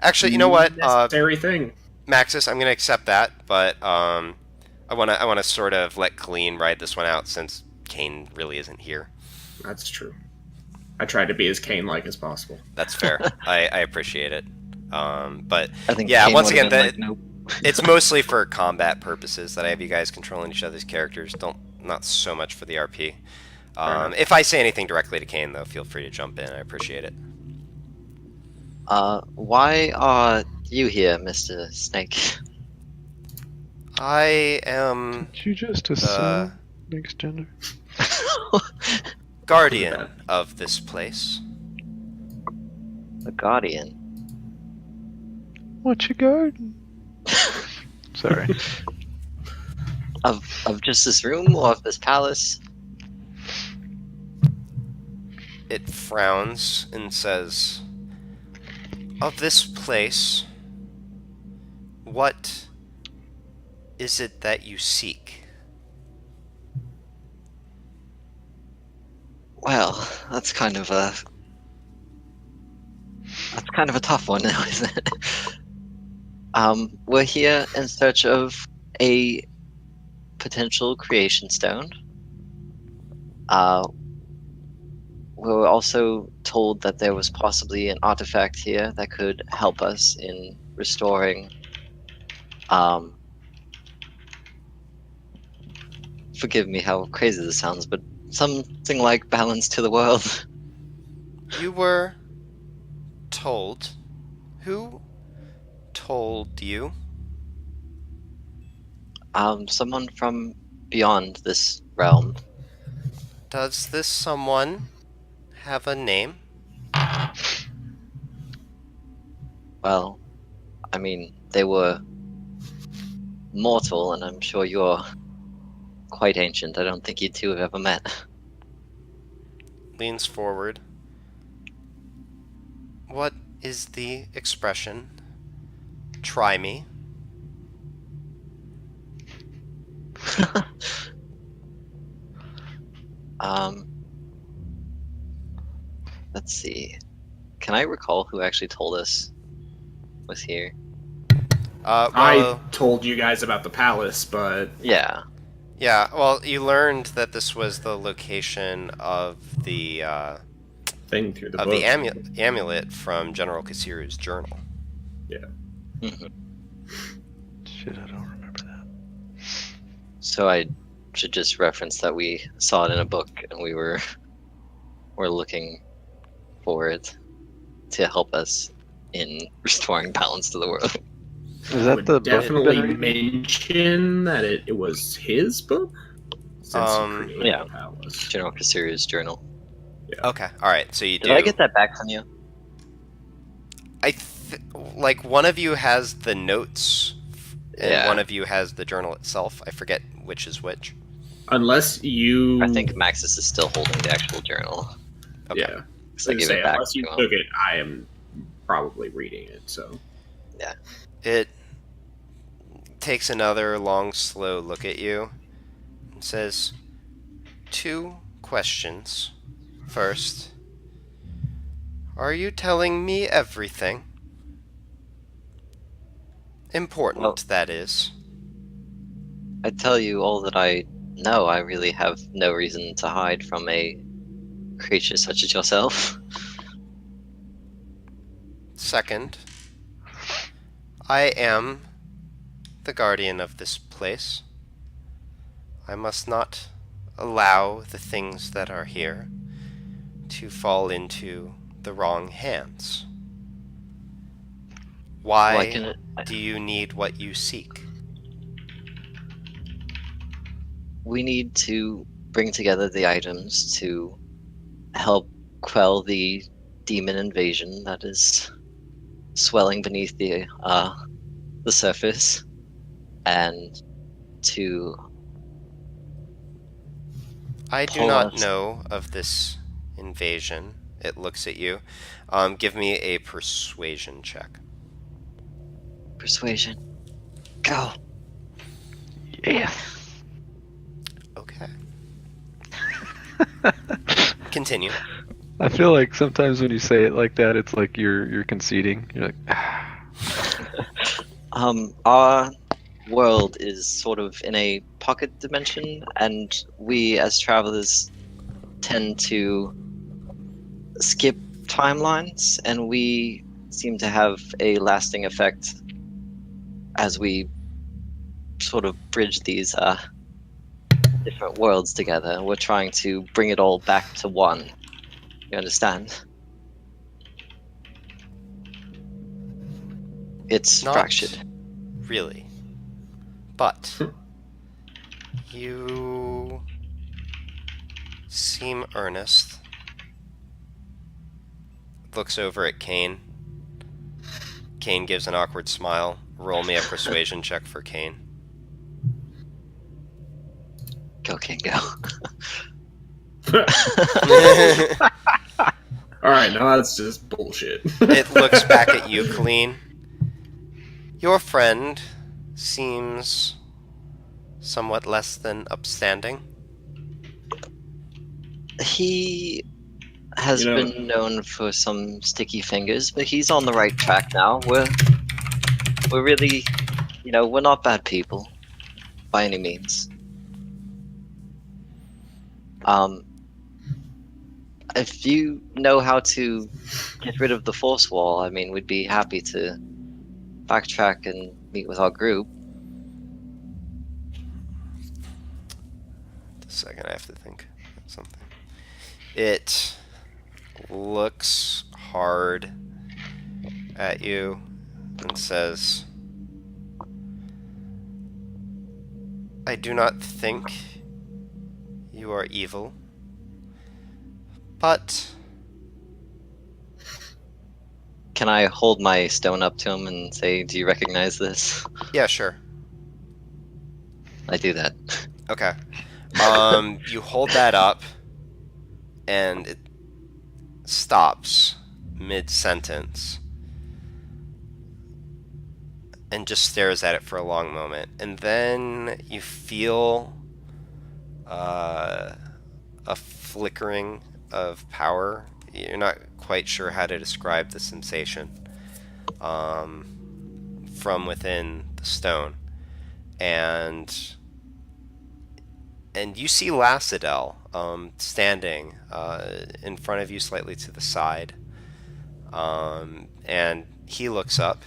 Actually, you know what, necessary thing. Maxis, I'm going to accept that, but I want to sort of let Colleen ride this one out since Kane really isn't here. That's true. I tried to be as Kane-like as possible. That's fair. I appreciate it. But I think yeah, Kane once would've again, been like, nope. it's mostly for combat purposes that I have you guys controlling each other's characters. Not so much for the RP. If I say anything directly to Kane, though, feel free to jump in. I appreciate it. Why are you here, Mr. Snake? I am Did you just assume next gender? guardian of this place. The Guardian. What you garden? Sorry. Of just this room or of this palace? It frowns and says, "Of this place, what is it that you seek?" Well, that's kind of a tough one now, isn't it? We're here in search of a potential creation stone. We were also told that there was possibly an artifact here that could help us in restoring, forgive me how crazy this sounds, but something like balance to the world. You were told. Who told you? Someone from beyond this realm. Does this someone have a name? Well, I mean, they were mortal, and I'm sure you're quite ancient. I don't think you two have ever met. Leans forward. What is the expression? Try me. Let's see. Can I recall who actually told us was here? I told you guys about the palace, but Yeah. Yeah, well, you learned that this was the location of the thing through the book. amulet from General Kasiru's journal. Mhm. Shit, I don't remember that. So I should just reference that we saw it in a book, and we're looking for it to help us in restoring balance to the world. Is I that would the book definitely you've been reading? mention that it was his book? Since he created yeah. the palace. General Kasiru's journal. Okay, alright, so you Did do. I get that back from you? Like, one of you has the notes, and Yeah. one of you has the journal itself. I forget which is which. Unless you... I think Maxis is still holding the actual journal. Okay. Yeah. 'Cause I gave it back unless you to him. took it, I am probably reading it, so... It takes another long, slow look at you and says, 2 questions. First, are you telling me everything? Important, Well- that is. I tell you all that I know. I really have no reason to hide from a creature such as yourself. Second, I am the guardian of this place. I must not allow the things that are here to fall into the wrong hands. Why Well, I can- do you need what you seek? We need to bring together the items to help quell the demon invasion that is swelling beneath the surface, and to I do pull not us- know of this invasion. It looks at you. Give me a persuasion check. persuasion. Go. Yes. Okay. Continue. I feel like sometimes when you say it like that, it's like you're conceding. You're like, Our world is sort of in a pocket dimension, and we as travelers tend to skip timelines, and we seem to have a lasting effect as we sort of bridge these different worlds together. We're trying to bring it all back to one. You understand? It's Not fractured. really. But you seem earnest. Looks over at Kane. Kane gives an awkward smile. Roll me a persuasion check for Kane. Go, King, go. Alright, now that's just bullshit. It looks back at you, Colleen. Your friend seems somewhat less than upstanding. He has You know- been known for some sticky fingers, but he's on the right track now. We're really, we're not bad people by any means. If you know how to get rid of the force wall, I mean, we'd be happy to backtrack and meet with our group. A second, I have to think of something. It looks hard at you and says, I do not think you are evil, but Can I hold my stone up to him and say, do you recognize this? yeah, sure. I do that. Okay. You hold that up, and it stops mid-sentence, and just stares at it for a long moment, and then you feel a flickering of power. You're not quite sure how to describe the sensation from within the stone, and you see Lacidel standing in front of you, slightly to the side, and he looks up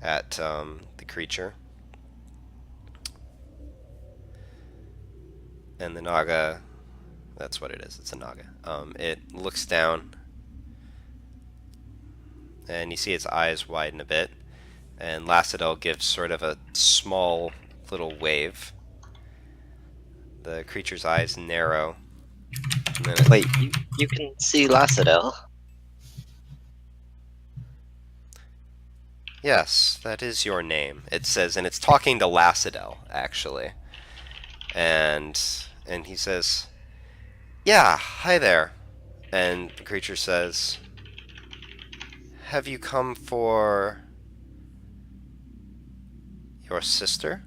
at the creature, and the Naga, that's what it is, it's a Naga. It looks down, and you see its eyes widen a bit, and Lacidel gives sort of a small little wave. The creature's eyes narrow. And then Wait, you can see Lacidel? Yes, that is your name. It says, and it's talking to Lacidel, actually. And he says, yeah, hi there. And the creature says, have you come for your sister?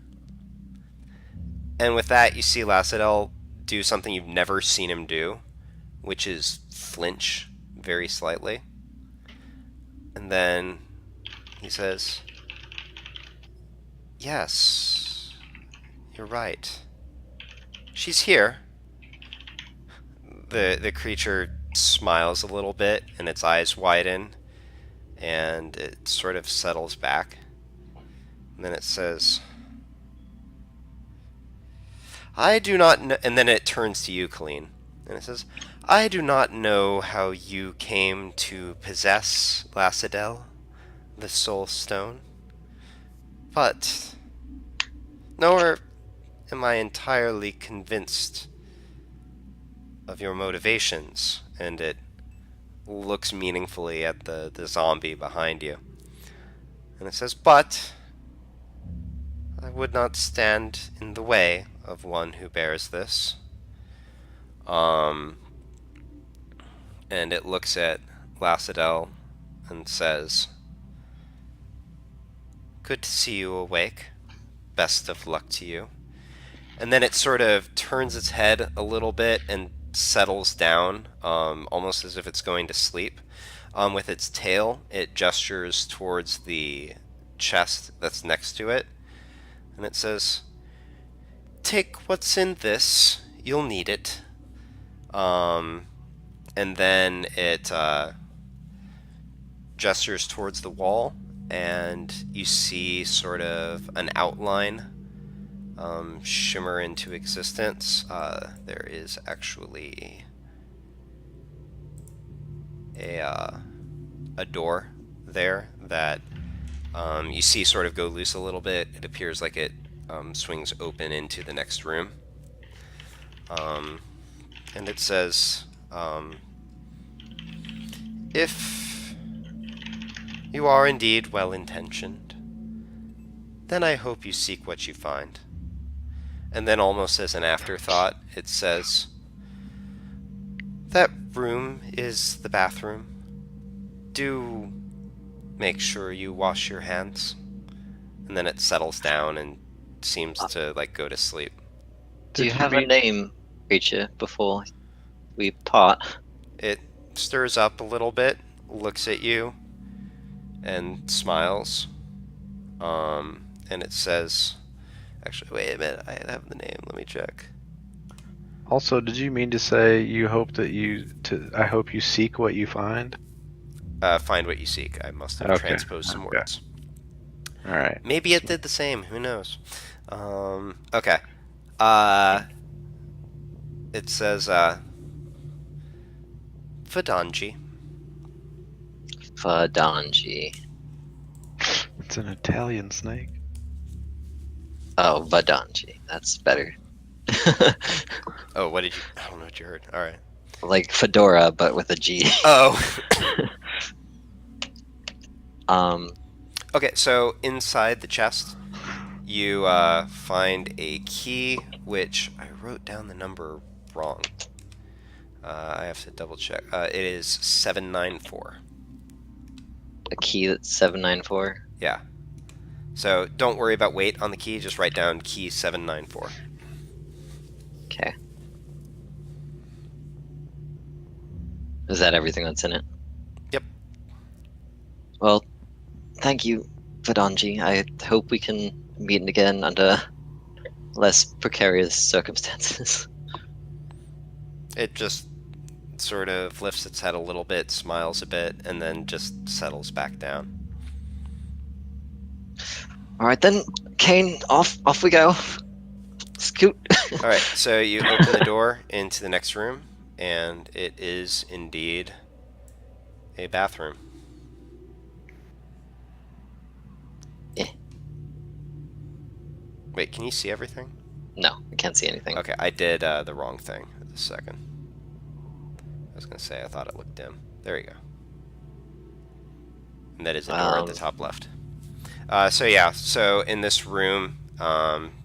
And with that, you see Lacidel do something you've never seen him do, which is flinch very slightly. And then he says, yes, you're right. She's here. The creature smiles a little bit, and its eyes widen, and it sort of settles back. And then it says, I do not know, and then it turns to you, Colleen, and it says, I do not know how you came to possess Lacidel, the Soul Stone, but nor am I entirely convinced of your motivations. And it looks meaningfully at the zombie behind you, and it says, but I would not stand in the way of one who bears this. And it looks at Lacidel and says, good to see you awake. Best of luck to you. And then it sort of turns its head a little bit and settles down, almost as if it's going to sleep. With its tail, it gestures towards the chest that's next to it, and it says, take what's in this, you'll need it. And then it gestures towards the wall, and you see sort of an outline shimmer into existence. There is actually a door there that you see sort of go loose a little bit. It appears like it swings open into the next room. And it says, if you are indeed well-intentioned, then I hope you seek what you find. And then almost as an afterthought, it says, that room is the bathroom. Do make sure you wash your hands. And then it settles down and seems to like go to sleep. Do you Did you have a mean- name, creature, before we part? It stirs up a little bit, looks at you, and smiles. And it says, actually, wait a minute, I have the name, let me check. Also, did you mean to say you hope that I hope you seek what you find? Find what you seek. I must have Okay, transposed some okay. words. All right. Maybe it did the same, who knows? Okay. It says, Fadanji. Vadanji. It's an Italian snake. Oh, Vadanji. That's better. Oh, what did you, I don't know what you heard. Alright. Like fedora, but with a G. Oh! Um, Okay, so inside the chest, you find a key, which I wrote down the number wrong. I have to double check. It is 794. a key that's 794. Yeah. So don't worry about weight on the key, just write down key 794. Okay. Is that everything that's in it? Yep. Well, thank you, Vadanji. I hope we can meet again under less precarious circumstances. It just sort of lifts its head a little bit, smiles a bit, and then just settles back down. All right then, Kane. Off we go. Scoot. Alright, so you open the door into the next room, and it is indeed a bathroom. Yeah. Wait, can you see everything? No, I can't see anything. Okay, I did the wrong thing for this second. I was going to say, I thought it looked dim. There you go. And that is a door at the top left. So yeah, so in this room,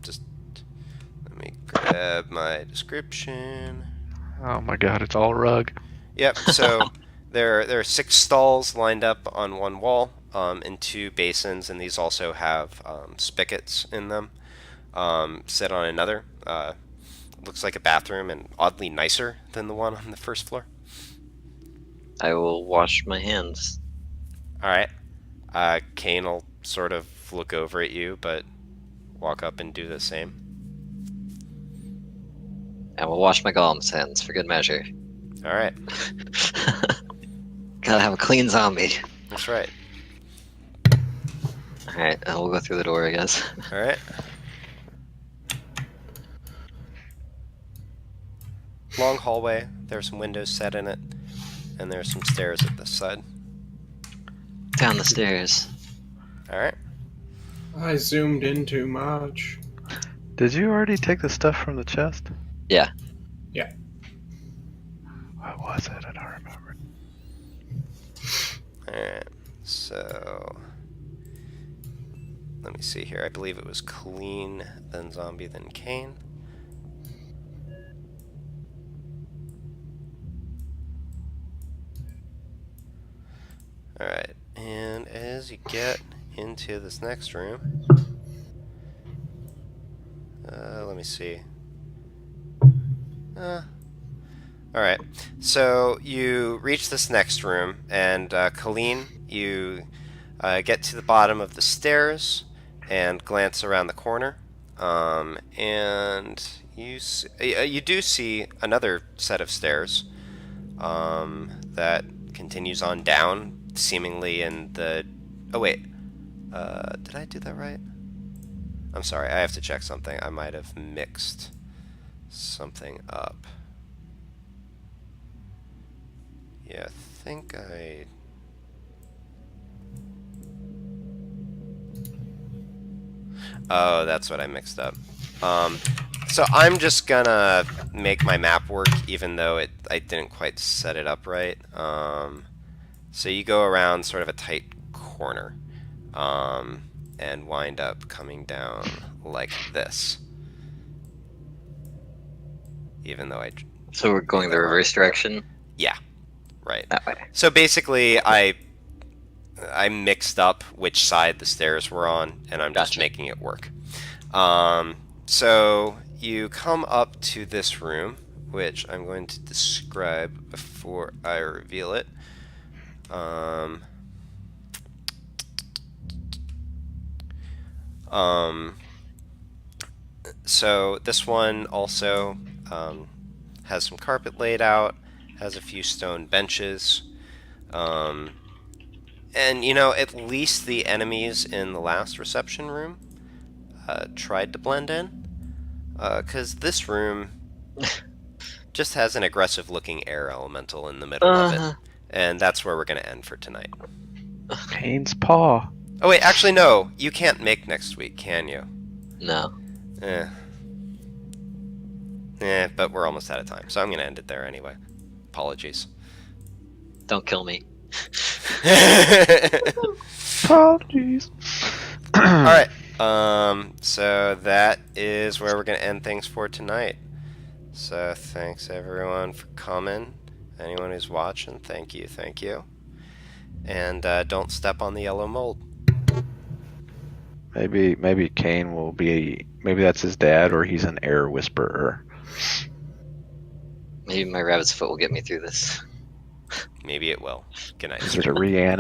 just let me grab my description. Oh my god, it's all rug. Yep, so there are 6 stalls lined up on one wall, and 2 basins, and these also have spigots in them. Set on another. Looks like a bathroom and oddly nicer than the one on the first floor. I will wash my hands. Alright. Kane will sort of look over at you, but walk up and do the same. I will wash my golem's hands for good measure. Alright, Gotta have a clean zombie. that's right. Alright, we'll go through the door, I guess. Alright. Long hallway, there's some windows set in it, and there's some stairs at this side. Down the stairs. Alright. I zoomed in too much. Did you already take the stuff from the chest? Yeah. Yeah. What was it? I don't remember. Alright, so let me see here. I believe it was Colleen, then Zombie, then Kane. Alright, and as you get into this next room, let me see. Alright, so you reach this next room, and Colleen, you get to the bottom of the stairs and glance around the corner, and you do see another set of stairs that continues on down, seemingly in the... Oh wait, did I do that right? I'm sorry, I have to check something. I might have mixed something up. Yeah, I think I... Oh, that's what I mixed up. So I'm just gonna make my map work, even though I didn't quite set it up right. So you go around sort of a tight corner, and wind up coming down like this. Even though So we're going the reverse direction? Yeah, right. That way. So basically, I mixed up which side the stairs were on, and I'm just Gotcha. making it work. So you come up to this room, which I'm going to describe before I reveal it. So this one also has some carpet laid out, has a few stone benches, and at least the enemies in the last reception room tried to blend in, because this room just has an aggressive-looking air elemental in the middle of it, and that's where we're going to end for tonight. Kane's paw. Oh wait, actually no, you can't make next week, can you? No. But we're almost out of time, so I'm going to end it there anyway. Apologies. Don't kill me. Apologies. Alright, so that is where we're going to end things for tonight. So thanks everyone for coming. Anyone who's watching, thank you. And don't step on the yellow mold. Maybe Kane will be. Maybe that's his dad, or he's an air whisperer. Maybe my rabbit's foot will get me through this. Maybe it will. Good night. Is it a reanimate?